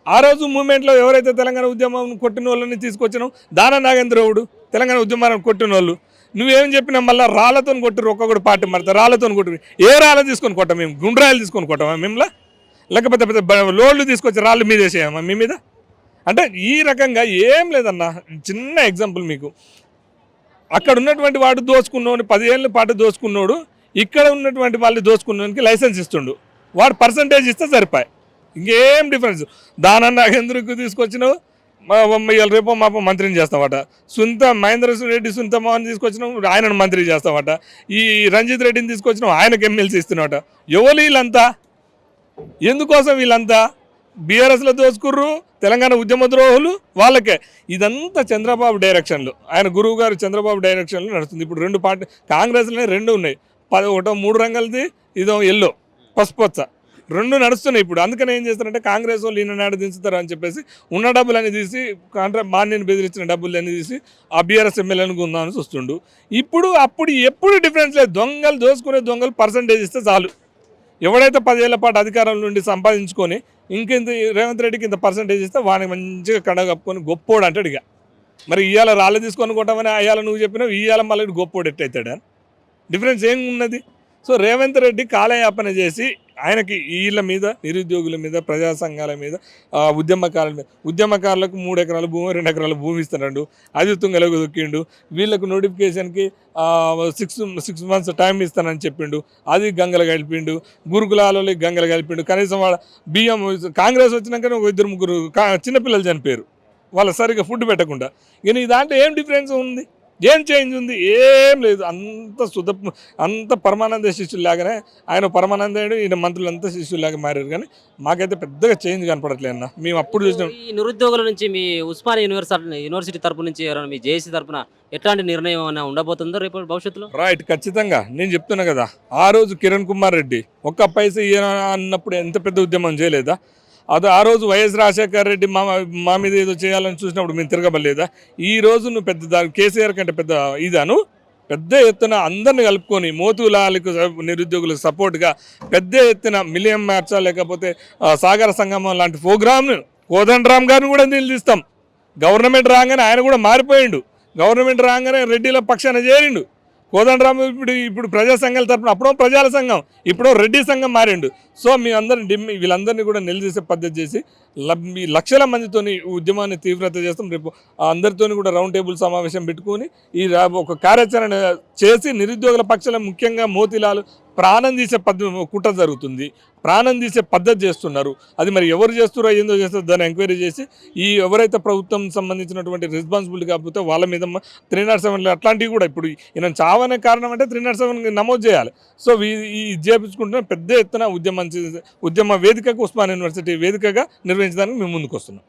ఆ రోజు మూమెంట్లో ఎవరైతే తెలంగాణ ఉద్యమం కొట్టిన వాళ్ళని తీసుకొచ్చినావు, దాన నాగేంద్రరావుడు తెలంగాణ ఉద్యమాన్ని కొట్టిన వాళ్ళు, నువ్వేం చెప్పినా మళ్ళీ రాళ్ళతో కొట్టిరు. ఒక్కొక్కటి పార్టీ మారితే రాళ్ళతో కొట్టిరు. ఏ రాళ్ళు తీసుకొని కొట్టాం మేము? గుండ్రాయిలు తీసుకొని కొట్టామా మిమ్మల్ని? లేకపోతే పెద్ద లోడ్లు తీసుకొచ్చి రాళ్ళు మీద వేసేయమా మీ మీద? అంటే ఈ రకంగా ఏం లేదన్న. చిన్న ఎగ్జాంపుల్ మీకు, అక్కడ ఉన్నటువంటి వాడు దోచుకున్నోడు 10 ఏళ్ళ పాటు దోచుకున్నోడు ఇక్కడ ఉన్నటువంటి వాళ్ళు దోచుకున్నోనికి లైసెన్స్ ఇస్తుండు. వాడు పర్సంటేజ్ ఇస్తే సరిపోయి, ఇంకేం డిఫరెన్స్. దానన్న నాగేంద్రకు తీసుకొచ్చినావు, రేపో మాపో మంత్రిని చేస్తామట. మహేంద్ర రెడ్డి సుంతమోహన్ తీసుకొచ్చినావు, ఆయనను మంత్రి చేస్తామట. ఈ రంజిత్ రెడ్డిని తీసుకొచ్చినావు, ఆయనకు ఎమ్మెల్సీ ఇస్తున్నావట. ఎవరు వీళ్ళంతా? ఎందుకోసం వీళ్ళంతా? బీఆర్ఎస్లో దోచుకుర్రు, తెలంగాణ ఉద్యమ ద్రోహులు వాళ్ళకే. ఇదంతా చంద్రబాబు డైరెక్షన్లో, ఆయన గురువు గారు చంద్రబాబు డైరెక్షన్లో నడుస్తుంది. ఇప్పుడు 2 పార్టీ కాంగ్రెస్లోనే 2 ఉన్నాయి. ఒకటో 3 రంగులది, ఇదో ఎల్లో పసుపచ్చ 2 నడుస్తున్నాయి ఇప్పుడు. అందుకని ఏం చేస్తారంటే కాంగ్రెస్ వాళ్ళు ఈయన దించుతారు అని చెప్పేసి ఉన్న డబ్బులన్నీ తీసి మాన్యని బెదిరించిన డబ్బులన్నీ తీసి ఆ బీఆర్ఎస్ ఎమ్మెల్యేని గుందామని చూస్తుండు. అప్పుడు ఎప్పుడు డిఫరెన్స్ లేదు. దొంగలు దోసుకునే దొంగలు పర్సంటేజ్ ఇస్తే చాలు. ఎవడైతే 10 ఏళ్ల పాటు అధికారం నుండి సంపాదించుకొని ఇంకెంత రేవంత్ రెడ్డికి ఇంత పర్సంటేజ్ ఇస్తే వానికి మంచిగా కడ కప్పుకొని గొప్పోడు అంటాడు. ఇక మరి ఇవాళ రాళ్ళు తీసుకొని కొట్టమని అయ్యాల నువ్వు చెప్పినావు, ఇవాళ మళ్ళీ గొప్పోడు ఎట్టయితాడు? డిఫరెన్స్ ఏం ఉన్నది? సో రేవంత్ రెడ్డి కాలయాపన చేసి ఆయనకి వీళ్ళ మీద, నిరుద్యోగుల మీద, ప్రజా సంఘాల మీద, ఉద్యమకారులకు 3 ఎకరాల భూమి 2 ఎకరాల భూమి ఇస్తున్నాడు. అది తుంగలకు దొక్కిండు. వీళ్ళకు నోటిఫికేషన్కి 6 months టైం ఇస్తానని చెప్పిండు. అది గంగలు కలిపిండు. గురుకులాలలో గంగలు కలిపిండు. కనీసం వాళ్ళ బియ్యం కాంగ్రెస్ వచ్చినాకనే 2-3 చిన్నపిల్లలు చనిపోయారు వాళ్ళ సరిగ్గా ఫుడ్ పెట్టకుండా. కానీ దాంట్లో ఏం డిఫరెన్స్ ఉంది? ఏం చేంజ్ ఉంది? ఏం లేదు. అంత పరమానంద శిష్యులాగానే ఆయన పరమానందేయుడు, ఈయన మంత్రులంతా శిష్యులాగా మారారు. కానీ మాకైతే పెద్దగా చేంజ్ కనపడట్లేదు అన్న. మేము అప్పుడు చూసినాం. ఈ నిరుద్యోగుల నుంచి మీ ఉస్మానియా యూనివర్సిటీ తరపు నుంచి ఎవరైనా మీ జేఏసీ తరపున ఎట్లాంటి నిర్ణయం అయినా ఉండబోతుందో రేపు భవిష్యత్తులో? రైట్, ఖచ్చితంగా. నేను చెప్తున్నా కదా, ఆ రోజు కిరణ్ కుమార్ రెడ్డి ఒక్క పైసా అన్నప్పుడు ఎంత పెద్ద ఉద్యమం చేయలేదా? ఆ రోజు వైఎస్ రాజశేఖర రెడ్డి మా మీద ఏదో చేయాలని చూసినప్పుడు మేము తిరగబడలేదా? ఈ రోజు నువ్వు పెద్ద కేసీఆర్ కంటే పెద్ద ఎత్తున అందరిని కలుపుకొని మోతులాలకు నిరుద్యోగులకు సపోర్ట్గా పెద్ద ఎత్తున మిలియం మార్చా లేకపోతే సాగర సంగమం లాంటి ప్రోగ్రామ్ను కోదండరామ్ గారిని కూడా నిలదీస్తాం. గవర్నమెంట్ రాగానే ఆయన కూడా మారిపోయిండు. గవర్నమెంట్ రాగానే రెడ్డిల పక్షాన చేరిండు. కోదండరామ్ ఇప్పుడు ప్రజా సంఘాల తరపున అప్పుడో ప్రజల సంఘం, ఇప్పుడో రెడ్డి సంఘం మారిండు. సో మీ వీళ్ళందరినీ కూడా నిలదీసే పద్ధతి చేసి లక్షల మందితోని ఉద్యమాన్ని తీవ్రత చేస్తాం. రేపు అందరితోని కూడా రౌండ్ టేబుల్ సమావేశం పెట్టుకొని ఒక కార్యాచరణ చేసి నిరుద్యోగుల పక్షాల ముఖ్యంగా మోతీలాలు ప్రాణం తీసే కుట్ర జరుగుతుంది. ప్రాణం తీసే పద్ధతి చేస్తున్నారు. అది మరి ఎవరు చేస్తారో ఏందో చేస్తారో దాన్ని ఎంక్వైరీ చేసి ఎవరైతే ప్రభుత్వం సంబంధించినటువంటి రెస్పాన్సిబిలిటీ కాకపోతే వాళ్ళ మీద 307 అట్లాంటివి కూడా ఇప్పుడు ఈయన చావనే కారణం అంటే 307 నమోదు చేయాలి. సో ఈ చేపించుకుంటున్న పెద్ద ఎత్తున ఉద్యమ వేదికగా ఉస్మానియా యూనివర్సిటీ వేదికగా నిర్వహించడానికి మేము ముందుకు వస్తున్నాం.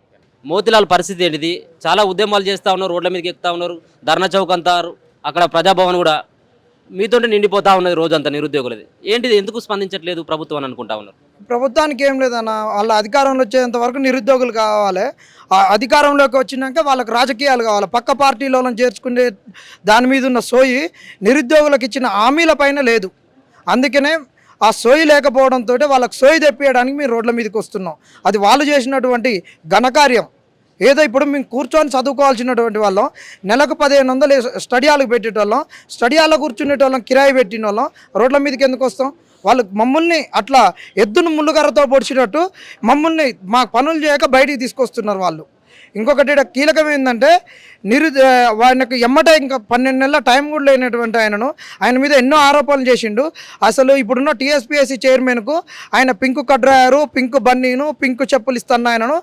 మోతిలాల్ పరిస్థితి ఏంటిది? చాలా ఉద్యమాలు చేస్తూ ఉన్నారు, రోడ్ల మీదకి ఎక్కుతా ఉన్నారు, ధర్నా చౌక్ అంటారు, అక్కడ ప్రజాభవన్ కూడా మీతో నిండిపోతా ఉన్నది రోజంతా నిరుద్యోగులది. ఏంటిది? ఎందుకు స్పందించట్లేదు ప్రభుత్వం అని అనుకుంటా ఉన్నారు? ప్రభుత్వానికి ఏం లేదన్న, వాళ్ళ అధికారంలో వచ్చేంత వరకు నిరుద్యోగులు కావాలి. ఆ అధికారంలోకి వచ్చినాక వాళ్ళకి రాజకీయాలు కావాలి. పక్క పార్టీలను చేర్చుకునే దాని మీద ఉన్న సోయి నిరుద్యోగులకు ఇచ్చిన హామీల పైన లేదు. అందుకనే ఆ సోయి లేకపోవడంతో వాళ్ళకి సోయి తెప్పియడానికి మేము రోడ్ల మీదకి వస్తున్నాం. అది వాళ్ళు చేసినటువంటి ఘనకార్యం. ఏదో ఇప్పుడు మేము కూర్చొని చదువుకోవాల్సినటువంటి వాళ్ళం నెలకు 1500 స్టడీ హాల్కి పెట్టేటోళ్ళం, స్టడీ హాల్లో కూర్చునేటోళ్ళం, కిరాయి పెట్టిన వాళ్ళం రోడ్ల మీదకి ఎందుకు వస్తాం? వాళ్ళు మమ్మల్ని అట్లా ఎద్దును ముళ్ళుగర్రతో పొడిచినట్టు మమ్మల్ని మా పనులు చేయక బయటికి తీసుకొస్తున్నారు వాళ్ళు. ఇంకొకటి ఇక్కడ కీలకం ఏంటంటే ఆయనకు ఎమ్మటే ఇంకా 12 నెలల టైం కూడా లేనటువంటి ఆయన మీద ఎన్నో ఆరోపణలు చేసిండు. అసలు ఇప్పుడున్న టీఎస్పీఎస్సీ చైర్మన్కు ఆయన పింక్ కడ్రాయరు, పింక్ బన్నీను, పింక్ చెప్పులు ఇస్తున్న ఆయనను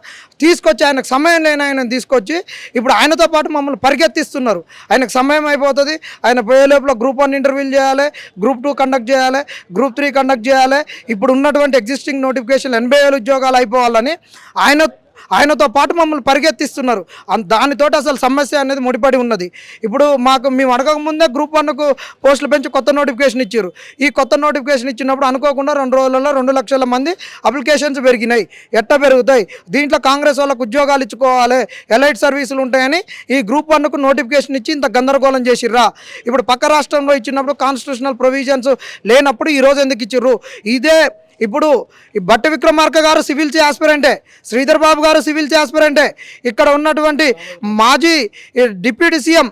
తీసుకొచ్చి, ఆయనకు సమయం లేని ఆయనను తీసుకొచ్చి ఇప్పుడు ఆయనతో పాటు మమ్మల్ని పరిగెత్తిస్తున్నారు. ఆయనకు సమయం అయిపోతుంది, ఆయన పోయే లోపల గ్రూప్ 1 ఇంటర్వ్యూలు చేయాలి, గ్రూప్ 2 కండక్ట్ చేయాలి, గ్రూప్ 3 కండక్ట్ చేయాలి. ఇప్పుడు ఉన్నటువంటి ఎగ్జిస్టింగ్ నోటిఫికేషన్ 80,000 ఉద్యోగాలు అయిపోవాలని ఆయనతో పాటు మమ్మల్ని పరిగెత్తిస్తున్నారు. దానితోటి అసలు సమస్య అనేది ముడిపడి ఉన్నది. ఇప్పుడు మేము అడగకముందే గ్రూప్ 1కు పోస్టులు పెంచి కొత్త నోటిఫికేషన్ ఇచ్చారు. ఈ కొత్త నోటిఫికేషన్ ఇచ్చినప్పుడు అనుకోకుండా 2 రోజులలో 2 లక్షల మంది అప్లికేషన్స్ పెరిగినాయి. ఎట్ట పెరుగుతాయి? దీంట్లో కాంగ్రెస్ వాళ్ళకు ఉద్యోగాలు ఇచ్చుకోవాలి, ఎలైట్ సర్వీసులు ఉంటాయని ఈ గ్రూప్ 1కు నోటిఫికేషన్ ఇచ్చి ఇంత గందరగోళం చేసిర్రా? ఇప్పుడు పక్క రాష్ట్రంలో ఇచ్చినప్పుడు కాన్స్టిట్యూషనల్ ప్రొవిజన్స్ లేనప్పుడు ఈరోజు ఎందుకు ఇచ్చిర్రు? ఇదే ఇప్పుడు ఈ భట్టి విక్రమార్క గారు సివిల్స్ ఆస్పిరెంటే, శ్రీధర్ బాబు గారు సివిల్స్ ఆస్పిరెంటే, ఇక్కడ ఉన్నటువంటి మాజీ డిప్యూటీ సీఎం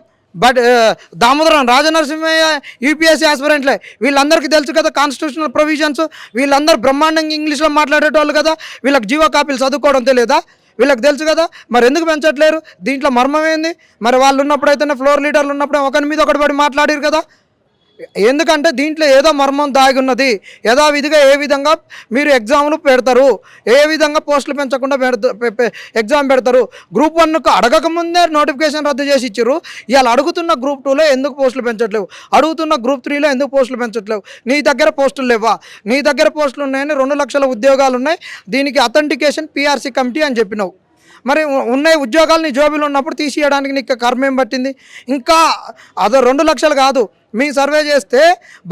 దామోదరం రాజనరసింహయ్య యూపీఎస్సీ ఆస్పిరెంట్లే. వీళ్ళందరికీ తెలుసు కదా కాన్స్టిట్యూషనల్ ప్రొవిజన్స్. వీళ్ళందరూ బ్రహ్మాండంగా ఇంగ్లీష్లో మాట్లాడేటోళ్ళు కదా, వీళ్ళకి జీవో కాపీలు చదువుకోవడం తెలియదా? వీళ్ళకి తెలుసు కదా, మరి ఎందుకు పెంచట్లేరు? దీంట్లో మర్మం ఏంది? మరి వాళ్ళు ఉన్నప్పుడైతేనే ఫ్లోర్ లీడర్లు ఉన్నప్పుడు ఒకరి మీద ఒకటి పడి మాట్లాడారు కదా. ఎందుకంటే దీంట్లో ఏదో మర్మం దాగి ఉన్నది. యథావిధిగా ఏ విధంగా మీరు ఎగ్జామ్లు పెడతారు, ఏ విధంగా పోస్టులు పెంచకుండా ఎగ్జామ్ పెడతారు? గ్రూప్ 1కు అడగకముందే నోటిఫికేషన్ రద్దు చేసి ఇచ్చారు. ఇవాళ అడుగుతున్న గ్రూప్ 2లో ఎందుకు పోస్టులు పెంచట్లేవు? అడుగుతున్న గ్రూప్ 3లో ఎందుకు పోస్టులు పెంచట్లేవు? నీ దగ్గర పోస్టులు లేవా? నీ దగ్గర పోస్టులు ఉన్నాయని 2 లక్షల ఉద్యోగాలు ఉన్నాయి, దీనికి అథెంటికేషన్ పీఆర్సీ కమిటీ అని చెప్పినావు. మరి ఉన్నాయి ఉద్యోగాలు నీ జోబీలు ఉన్నప్పుడు తీసేయడానికి నీకు కర్మేం పట్టింది? ఇంకా అదో 2 లక్షలు కాదు, మీ సర్వే చేస్తే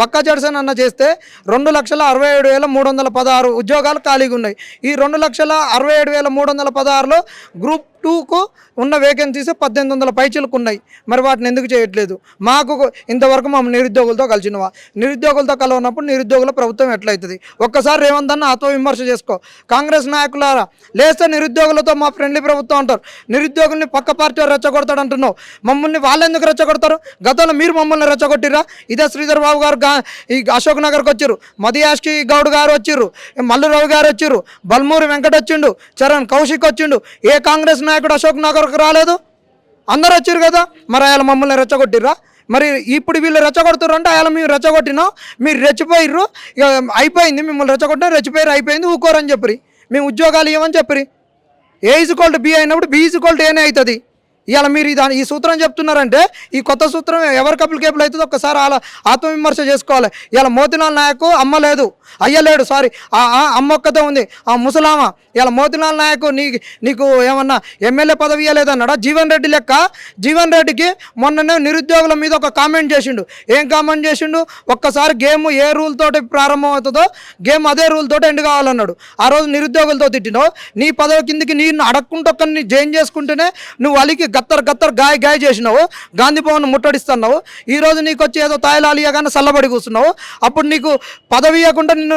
బక్కా జడ్సన్ అన్న చేస్తే 2,67,316 ఉద్యోగాలు ఖాళీగా ఉన్నాయి. ఈ 2,67,316లో గ్రూప్ 2కు ఉన్న వేకెన్సీస్ 1,800 పైచీలకు ఉన్నాయి. మరి వాటిని ఎందుకు చేయట్లేదు? మాకు ఇంతవరకు మా నిరుద్యోగులతో కలిసినవా? నిరుద్యోగులతో కలవనప్పుడు నిరుద్యోగుల ప్రభుత్వం ఎట్లయితుంది? ఒక్కసారి రేవంత్ అన్న ఆత్మవిమర్శ చేసుకో. కాంగ్రెస్ నాయకులారా, లేస్తే నిరుద్యోగులతో మా ఫ్రెండ్లీ ప్రభుత్వం అంటారు, నిరుద్యోగుల్ని పక్క పార్టీ రెచ్చగొడతాడు అంటున్నావు. మమ్మల్ని వాళ్ళు ఎందుకు రెచ్చగొడతారు? గతంలో మీరు మమ్మల్ని రెచ్చగొట్టిరా? ఇదే శ్రీధర్ బాబు గారు ఈ అశోక్ నగర్కి వచ్చారు, మదియాష్కి గౌడ్ గారు వచ్చారు, మల్లురావు గారు వచ్చారు, బల్మూరి వెంకట వచ్చిండు, చరణ్ కౌశిక్ వచ్చిండు. ఏ కాంగ్రెస్ నాయకుడు అశోక్ నగర్కి రాలేదు? అందరు వచ్చారు కదా. మరి ఆయన మమ్మల్ని రెచ్చగొట్టిర్రా? మరి ఇప్పుడు వీళ్ళు రెచ్చగొడుతుర్రు అంటే ఆయన మేము రెచ్చగొట్టినాం, మీరు రెచ్చిపోయిర్రు, అయిపోయింది, మిమ్మల్ని రెచ్చగొట్టినా రెచ్చిపోయారు, అయిపోయింది, ఊకోరని చెప్పి మేము ఉద్యోగాలు ఇవ్వమని చెప్పి. A=B అయినప్పుడు B=A అవుతుంది. ఇవాళ మీరు ఈ సూత్రం చెప్తున్నారంటే ఈ కొత్త సూత్రం ఎవరికి అప్లికేబుల్ అవుతుందో ఒక్కసారి అలా ఆత్మవిమర్శ చేసుకోవాలి. ఇవాళ మోతిలాల్ నాయక్ అమ్మ లేదు, అయ్యలేడు, సారీ అమ్మ ఒక్కతే ఉంది, ఆ ముసలామ. ఇవాళ మోతిలాల్ నాయక్ నీకు ఏమన్నా ఎమ్మెల్యే పదవి ఇవ్వలేదన్నాడా? జీవన్ రెడ్డి లెక్క. జీవన్ రెడ్డికి మొన్ననే నిరుద్యోగుల మీద ఒక కామెంట్ చేసిండు. ఏం కామెంట్ చేసిండు? ఒక్కసారి గేమ్ ఏ రూల్ తోటి ప్రారంభం అవుతుందో గేమ్ అదే రూల్ తోటి ఎండ్ కావాలన్నాడు. ఆ రోజు నిరుద్యోగులతో తిట్టినావు. నీ పదవి కిందికి నేను అడగకుండా ఒక్కరిని జాయిన్ చేసుకుంటేనే నువ్వు అలికి గత్తర్ గాయ చేసినావు, గాంధీ భవన్ ముట్టడిస్తున్నావు. ఈరోజు నీకు వచ్చి ఏదో తాయిలాలియాగానే చల్లబడి కూర్చున్నావు. అప్పుడు నీకు పదవి ఇవ్వకుండా నిన్ను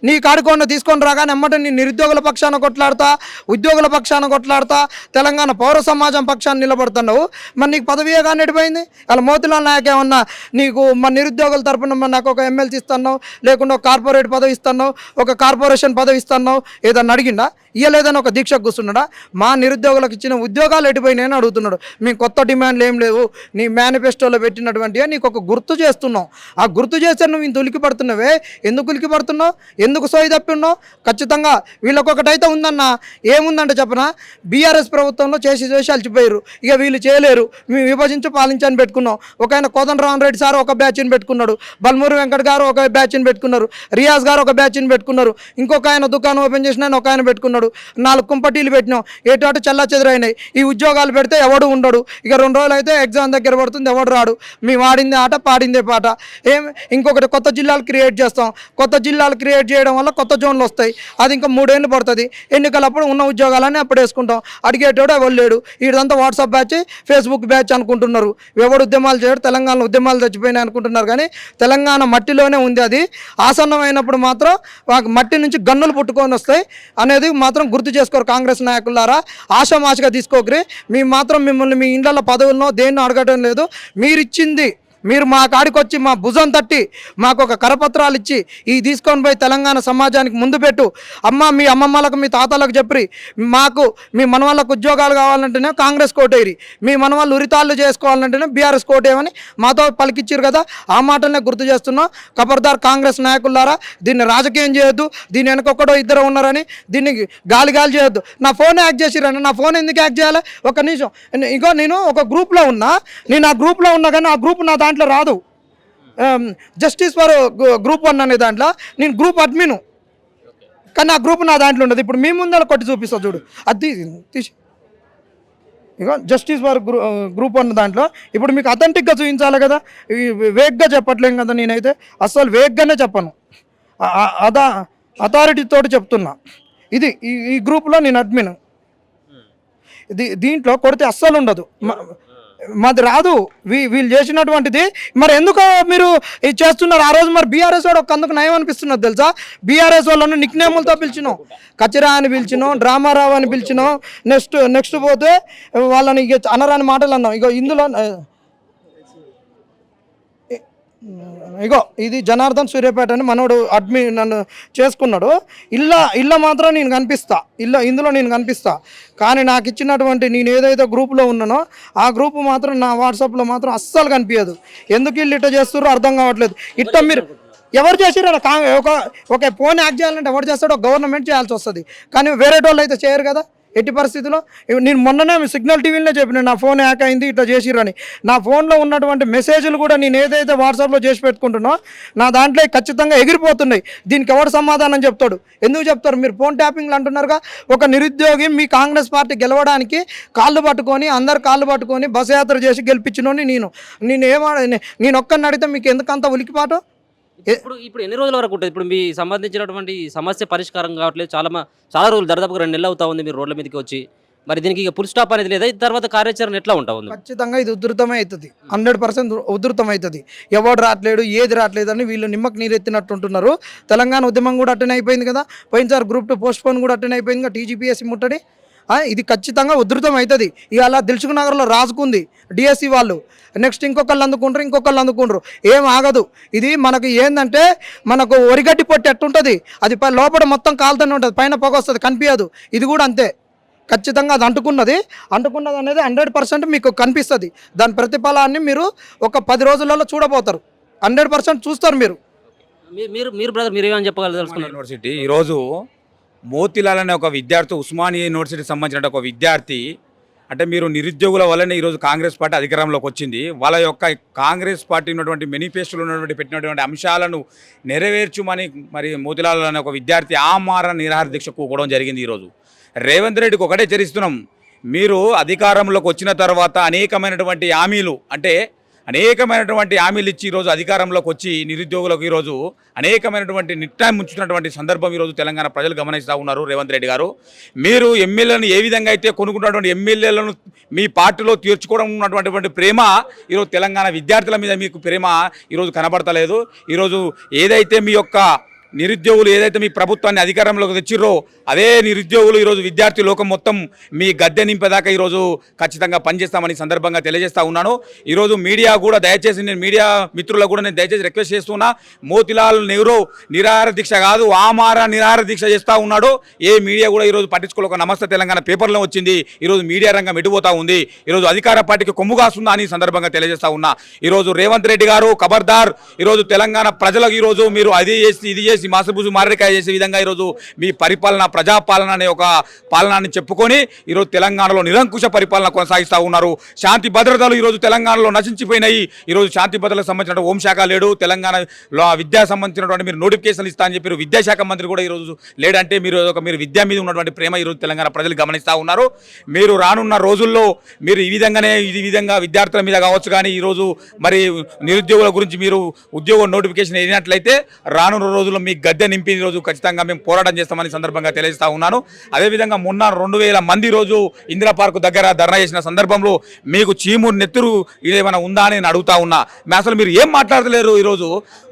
నీ కాడుకొని తీసుకొని రాగానే ఎమ్మటే నీ నిరుద్యోగుల పక్షాన కొట్లాడతా, ఉద్యోగుల పక్షాన కొట్లాడతా, తెలంగాణ పౌర సమాజం పక్షాన్ని నిలబడుతున్నావు. మరి నీకు పదవి ఇవ్వగానే ఎడిపోయింది? అలా మోతిలాల్ నాయక్ ఏమన్నా నీకు మన నిరుద్యోగుల తరపున నాకు ఒక ఎమ్మెల్సీ ఇస్తున్నావు, లేకుండా ఒక కార్పొరేట్ పదవి ఇస్తున్నావు, ఒక కార్పొరేషన్ పదవి ఇస్తున్నావు, ఏదన్నా అడిగిందా? ఇయ్యలేదని ఒక దీక్షకు కూర్చున్నాడా? మా నిరుద్యోగులకు ఇచ్చిన ఉద్యోగాలు ఎటుపోయినాయని అడుగుతున్నాడు. మేము కొత్త డిమాండ్లు ఏం లేవు, నీ మేనిఫెస్టోలో పెట్టినటువంటి నీకు ఒక గుర్తు చేస్తున్నావు. ఆ గుర్తు చేస్తే నువ్వు ఇంత ఉలికి పడుతున్నావే, ఎందుకు ఉలికి పడుతున్నావు? ఎందుకు సోయి తప్పి ఉన్నావు? ఖచ్చితంగా వీళ్ళకొకటైతే ఉందన్న. ఏముందంటే చెప్పనా, బీఆర్ఎస్ ప్రభుత్వంలో చేసి అలసిపోయారు, ఇక వీళ్ళు చేయలేరు, మేము విభజించి పాలించని పెట్టుకున్నాం. ఒక ఆయన కోదండరామన్ రెడ్డి సార్ ఒక బ్యాచ్ని పెట్టుకున్నాడు, బల్మూరి వెంకట్ గారు ఒక బ్యాచ్ని పెట్టుకున్నారు, రియాజ్ గారు ఒక బ్యాచ్ని పెట్టుకున్నారు, ఇంకొక ఆయన దుకాణం ఓపెన్ చేసిన ఒక ఆయన పెట్టుకున్నాడు. 4 కుంపటీలు పెట్టినాం, ఏటాటు చల్లా చెదురైనాయి. ఈ ఉద్యోగాలు పెడితే ఎవడు ఉండడు. ఇక 2 రోజులు అయితే ఎగ్జామ్ దగ్గర పడుతుంది, ఎవడు రాడు. మేము ఆడిందే ఆట, పాడిందే పాట. ఇంకొకటి కొత్త జిల్లాలు క్రియేట్ చేస్తాం. కొత్త జిల్లాలు క్రియేట్ చేయడం వల్ల కొత్త జోన్లు వస్తాయి. అది ఇంకా 3 ఏళ్ళు పడుతుంది. ఎన్నికలప్పుడు ఉన్న ఉద్యోగాలన్నీ అప్పుడు వేసుకుంటాం. అడిగేటోడు ఎవరు లేడు. వీడంతా వాట్సాప్ బ్యాచ్, ఫేస్బుక్ బ్యాచ్ అనుకుంటున్నారు. ఎవడు ఉద్యమాలు చేయడు, తెలంగాణలో ఉద్యమాలు చచ్చిపోయినాయి అనుకుంటున్నారు. కానీ తెలంగాణ మట్టిలోనే ఉంది. అది ఆసన్నమైనప్పుడు మాత్రం మట్టి నుంచి గన్నులు పుట్టుకొని వస్తాయి అనేది మాత్రం మాత్రం గుర్తు చేసుకోరు కాంగ్రెస్ నాయకులారా, ఆషామాషిగా తీసుకోకరి. మేము మాత్రం మిమ్మల్ని మీ ఇండ్ల పదవులను దేన్ని అడగడం లేదు. మీరు మా కాడికి వచ్చి మా భుజం తట్టి మాకు ఒక కరపత్రాలు ఇచ్చి ఈ తీసుకొని పోయి తెలంగాణ సమాజానికి ముందు పెట్టు. మీ అమ్మమ్మలకు మీ తాతలకు చెప్పి మాకు మీ మనవాళ్ళకు ఉద్యోగాలు కావాలంటేనే కాంగ్రెస్ కోటేరి, మీ మనవాళ్ళు ఉరితాళ్ళు చేసుకోవాలంటేనే బీఆర్ఎస్ కోటేయమని మాతో పలికిచ్చారు కదా. ఆ మాటలనే గుర్తు చేస్తున్నాం. ఖబర్దార్ కాంగ్రెస్ నాయకులారా, దీన్ని రాజకీయం చేయొద్దు. దీని వెనకొక్కడో ఇద్దరు ఉన్నారని దీన్ని గాలి చేయొద్దు. నా ఫోన్ హ్యాక్ చేసిరని, నా ఫోన్ ఎందుకు హ్యాక్ చేయాలి? ఒక నిమిషం. ఇంకో నేను ఒక గ్రూప్లో ఉన్నా, నేను ఆ గ్రూప్లో ఉన్నా కానీ ఆ గ్రూప్ నా దాంట్లో రాదు. జస్టిస్ ఫర్ గ్రూప్ 1 అనే దాంట్లో నేను గ్రూప్ అడ్మిను, కానీ ఆ గ్రూప్ నా దాంట్లో ఉండదు. ఇప్పుడు మీ ముందర కొట్టి చూపిస్తా చూడు, అది తీసి ఇగో జస్టిస్ ఫర్ గ్రూప్ 1 దాంట్లో. ఇప్పుడు మీకు అథెంటిక్గా చూపించాలి కదా, వేగ్గా చెప్పట్లేం కదా. నేనైతే అస్సలు వేగ్గానే చెప్పను, అథారిటీతో చెప్తున్నా. ఇది ఈ గ్రూప్లో నేను అడ్మిన్. దీంట్లో కొడితే అస్సలు ఉండదు, మాది రాదు. వీళ్ళు చేసినటువంటిది మరి ఎందుకు మీరు ఇది చేస్తున్నారు? ఆ రోజు మరి బీఆర్ఎస్ వాడు అందుకు నయం అనిపిస్తున్నది తెలుసా? బీఆర్ఎస్ వాళ్ళను నిక్ నేములతో పిలిచినాం, కచిరా అని పిలిచినాం, డ్రామారావు అని పిలిచినాం. నెక్స్ట్ పోతే వాళ్ళని ఇక అనరాని మాటలు అన్నాం. ఇందులో ఇది జనార్దన్ సూర్యాపేట అని మనోడు అడ్మిన్ నన్ను చేసుకున్నాడు. ఇళ్ళ మాత్రం నేను కనిపిస్తా, ఇందులో నేను కనిపిస్తా. కానీ నాకు ఇచ్చినటువంటి నేను ఏదైతే గ్రూప్లో ఉన్నానో ఆ గ్రూప్ మాత్రం నా వాట్సాప్లో మాత్రం అస్సలు కనిపించదు. ఎందుకు వీళ్ళు ఇట్లా చేస్తారో అర్థం కావట్లేదు. ఇట్లా మీరు ఎవరు చేసిరా? ఒక ఫోన్ యాక్ట్ చేయాలంటే ఎవరు చేస్తాడో గవర్నమెంట్ చేయాల్సి వస్తుంది, కానీ వేరే వాళ్ళు అయితే చేయరు కదా ఎట్టి పరిస్థితిలో. నేను మొన్ననే సిగ్నల్ టీవీలో చెప్పిన నా ఫోన్ హ్యాక్ అయింది ఇట్లా చేసిరని. నా ఫోన్లో ఉన్నటువంటి మెసేజ్లు కూడా నేను ఏదైతే వాట్సాప్లో చేసి పెట్టుకుంటున్నో నా దాంట్లో ఖచ్చితంగా ఎగిరిపోతున్నాయి. దీనికి ఎవరు సమాధానం చెప్తాడు? ఎందుకు చెప్తారు? మీరు ఫోన్ ట్యాపింగ్లు అంటున్నారుగా. ఒక నిరుద్యోగి మీ కాంగ్రెస్ పార్టీ గెలవడానికి అందరు కాళ్ళు పట్టుకొని బస్ యాత్ర చేసి గెలిపించినోని నేను ఒక్కరిని అడిగితే మీకు ఎందుకంత ఉలికిపాటు? ఇప్పుడు ఎన్ని రోజుల వరకు ఉంటుంది? ఇప్పుడు మీ సంబంధించినటువంటి సమస్య పరిష్కారం కావట్లేదు, చాలా రోజులు, దాదాపుగా 2 నెలలు అవుతా ఉంది మీరు రోడ్ల మీదకి వచ్చి. మరి దీనికి ఇక ఫుల్ స్టాప్ అనేది లేదా? తర్వాత కార్యాచరణ ఎట్లా ఉంటా ఉంది? ఖచ్చితంగా ఇది ఉధృతమే అవుతుంది, 100% ఉధృతం అవుతుంది. ఎవడు రావట్లేడు, ఏది రావట్లేదు అని వీళ్ళు నిమ్మకు నీరెత్తినట్టుంటున్నారు. తెలంగాణ ఉద్యమం కూడా అట్టనే అయిపోయింది కదా. పోయినసారి గ్రూప్ 2 పోస్ట్పోన్ కూడా అట్టనే అయిపోయింది కదా, టీజీపీఎస్సీ ముట్టడి. ఇది ఖచ్చితంగా ఉధృతం అవుతుంది. ఇవాళ దిల్సుఖ్ నగర్లో రాజుకుంది డిఎస్సి వాళ్ళు, నెక్స్ట్ ఇంకొకళ్ళు అందుకుంటారు. ఏం ఆగదు. ఇది మనకు ఏంటంటే మనకు ఒరిగడ్డి పొట్టి ఎట్టుంటుంది, అది లోపల మొత్తం కాలుతూనే ఉంటుంది, పైన పొగ వస్తుంది, కనిపించదు. ఇది కూడా అంతే. ఖచ్చితంగా అది అంటుకున్నది అనేది 100% మీకు కనిపిస్తుంది. దాని ప్రతిఫలాన్ని మీరు ఒక 10 రోజులలో చూడబోతారు, 100% చూస్తారు మీరు. మీరేమని చెప్పగలరు? యూనివర్సిటీ ఈరోజు మోతిలాల్ అనే ఒక విద్యార్థి, ఉస్మానియా యూనివర్సిటీకి సంబంధించిన ఒక విద్యార్థి, అంటే మీరు నిరుద్యోగుల వల్లనే ఈరోజు కాంగ్రెస్ పార్టీ అధికారంలోకి వచ్చింది. వాళ్ళ యొక్క కాంగ్రెస్ పార్టీ ఉన్నటువంటి మేనిఫెస్టోలో ఉన్నటువంటి పెట్టినటువంటి అంశాలను నెరవేర్చుమని మరి మోతిలాల్ అనే ఒక విద్యార్థి ఆమరణ నిరాహార దీక్ష కూకోవడం జరిగింది. ఈరోజు రేవంత్ రెడ్డికి ఒకటే చరిస్తున్నాం, మీరు అధికారంలోకి వచ్చిన తర్వాత అనేకమైనటువంటి హామీలు ఇచ్చి ఈరోజు అధికారంలోకి వచ్చి నిరుద్యోగులకు ఈరోజు అనేకమైనటువంటి నిట్టాయం ముంచుతున్నటువంటి సందర్భం ఈరోజు తెలంగాణ ప్రజలు గమనిస్తూ ఉన్నారు. రేవంత్ రెడ్డి గారు, మీరు ఎమ్మెల్యేలను ఏ విధంగా అయితే కొనుక్కున్నటువంటి ఎమ్మెల్యేలను మీ పార్టీలో తీర్చుకోవడం ఉన్నటువంటి ప్రేమ ఈరోజు తెలంగాణ విద్యార్థుల మీద మీకు ప్రేమ ఈరోజు కనబడతలేదు. ఈరోజు ఏదైతే మీ యొక్క నిరుద్యోగులు ఏదైతే మీ ప్రభుత్వాన్ని అధికారంలోకి తెచ్చిర్రో అదే నిరుద్యోగులు ఈరోజు విద్యార్థి లోకం మొత్తం మీ గద్దె నింపేదాకా ఈరోజు ఖచ్చితంగా పనిచేస్తామని సందర్భంగా తెలియజేస్తా ఉన్నాను. ఈరోజు మీడియా కూడా దయచేసి, నేను మీడియా మిత్రులకు కూడా నేను దయచేసి రిక్వెస్ట్ చేస్తున్నా, మోతిలాల్ నెహ్రూ నిరాహార దీక్ష కాదు, ఆమరణ నిరాహార దీక్ష చేస్తూ ఉన్నాడు. ఏ మీడియా కూడా ఈరోజు పట్టించుకోలేక ఒక నమస్తే తెలంగాణ పేపర్లో వచ్చింది. ఈరోజు మీడియా రంగం ఎటుపోతా ఉంది, ఈరోజు అధికార పార్టీకి కొమ్ము కాస్తుందా అని సందర్భంగా తెలియజేస్తా ఉన్నా. ఈరోజు రేవంత్ రెడ్డి గారు ఖబర్దార్, ఈరోజు తెలంగాణ ప్రజలకు ఈరోజు మీరు అది చేసి ఇది చేసి మాసబూజు మారడికాయ చేసే విధంగా ఈరోజు మీ పరిపాలన ప్రజాపాలన అనే ఒక పాలనాన్ని చెప్పుకొని ఈరోజు తెలంగాణలో నిరంకుశ పరిపాలన కొనసాగిస్తూ ఉన్నారు. శాంతి భద్రతలు ఈరోజు తెలంగాణలో నశించిపోయినాయి. ఈరోజు శాంతి భద్రతలకు సంబంధించిన హోంశాఖ లేడు, తెలంగాణలో విద్యా సంబంధించినటువంటి మీరు నోటిఫికేషన్లు ఇస్తా అని చెప్పి విద్యాశాఖ మంత్రి కూడా ఈరోజు లేడంటే మీరు విద్య మీద ఉన్నటువంటి ప్రేమ ఈరోజు తెలంగాణ ప్రజలు గమనిస్తూ ఉన్నారు. మీరు రానున్న రోజుల్లో మీరు ఈ విధంగా విద్యార్థుల మీద కావచ్చు, కానీ ఈరోజు మరి నిరుద్యోగుల గురించి మీరు ఉద్యోగ నోటిఫికేషన్ అయినట్లయితే రానున్న రోజుల్లో మీ గద్దె నింపి ఈరోజు ఖచ్చితంగా మేము పోరాటం చేస్తామని సందర్భంగా తెలియజేస్తా ఉన్నాను. అదేవిధంగా మొన్న 2000 మంది రోజు ఇందిరా పార్కు దగ్గర ధర్నా చేసిన సందర్భంలో మీకు చీము నెత్తురు ఇదేమైనా ఉందా అని నేను అడుగుతా ఉన్నా. అసలు మీరు ఏం మాట్లాడలేరు. ఈరోజు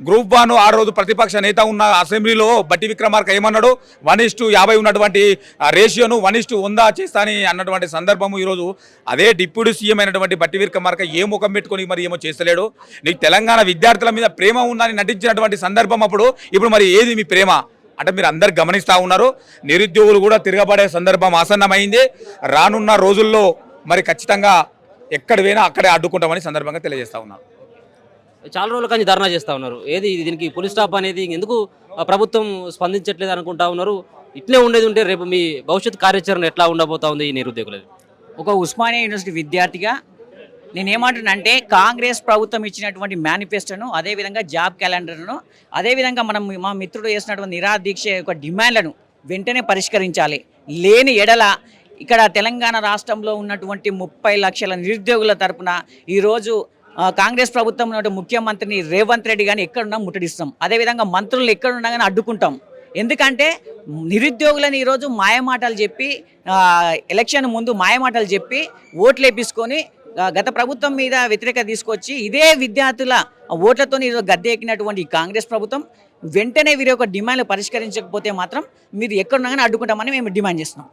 గ్రూప్ 1 ఆ రోజు ప్రతిపక్ష నేత ఉన్న అసెంబ్లీలో బట్టి విక్రమార్క ఏమన్నాడు, 1:50 ఉన్నటువంటి రేషియోను 1:100 చేస్తా అని అన్నటువంటి సందర్భము ఈరోజు అదే డిప్యూటీ సీఎం అయినటువంటి బట్టి విక్రమార్క ఏ ముఖం పెట్టుకొని మరి ఏమో చేస్తలేడు. నీకు తెలంగాణ విద్యార్థుల మీద ప్రేమ ఉందని నటించినటువంటి సందర్భం అప్పుడు, ఇప్పుడు మరి ఏది మీ ప్రేమ అంటే మీరు అందరు గమనిస్తూ ఉన్నారు. నిరుద్యోగులు కూడా తిరగబడే సందర్భం ఆసన్నమైంది. రానున్న రోజుల్లో మరి ఖచ్చితంగా ఎక్కడ పోయినా అక్కడే అడ్డుకుంటామని సందర్భంగా తెలియజేస్తా ఉన్నారు. చాలా రోజుల కానీ ధర్నా చేస్తూ ఉన్నారు. ఏది దీనికి పోలీస్ స్టాప్ అనేది ఎందుకు ప్రభుత్వం స్పందించట్లేదు అనుకుంటా ఉన్నారు. ఇట్లే ఉండేది ఉంటే రేపు మీ భవిష్యత్ కార్యాచరణ ఎట్లా ఉండబోతా ఉంది ఈ నిరుద్యోగులది? ఒక ఉస్మానియా యూనివర్సిటీ విద్యార్థిగా నేనేమంటున్నానంటే కాంగ్రెస్ ప్రభుత్వం ఇచ్చినటువంటి మేనిఫెస్టోను, అదేవిధంగా జాబ్ క్యాలెండర్ను, అదేవిధంగా మా మిత్రుడు చేసినటువంటి నిరాదీక్ష యొక్క డిమాండ్లను వెంటనే పరిష్కరించాలి. లేని ఎడల ఇక్కడ తెలంగాణ రాష్ట్రంలో ఉన్నటువంటి 30 లక్షల నిరుద్యోగుల తరపున ఈరోజు కాంగ్రెస్ ప్రభుత్వం ఉన్నటువంటి ముఖ్యమంత్రిని రేవంత్ రెడ్డి గారిని ఎక్కడున్నా ముట్టడిస్తాం. అదేవిధంగా మంత్రులు ఎక్కడున్నా కానీ అడ్డుకుంటాం. ఎందుకంటే నిరుద్యోగులను ఈరోజు మాయమాటలు చెప్పి ఎలక్షన్ ముందు మాయమాటలు చెప్పి ఓట్లు వేపించుకొని గత ప్రభుత్వం మీద వ్యతిరేకత తీసుకొచ్చి ఇదే విద్యార్థుల ఓట్లతో ఈరోజు గద్దె ఎక్కినటువంటి కాంగ్రెస్ ప్రభుత్వం వెంటనే వీరి యొక్క డిమాండ్లు పరిష్కరించకపోతే మాత్రం మీరు ఎక్కడున్నా కానీ అడ్డుకుంటామని మేము డిమాండ్ చేస్తున్నాం.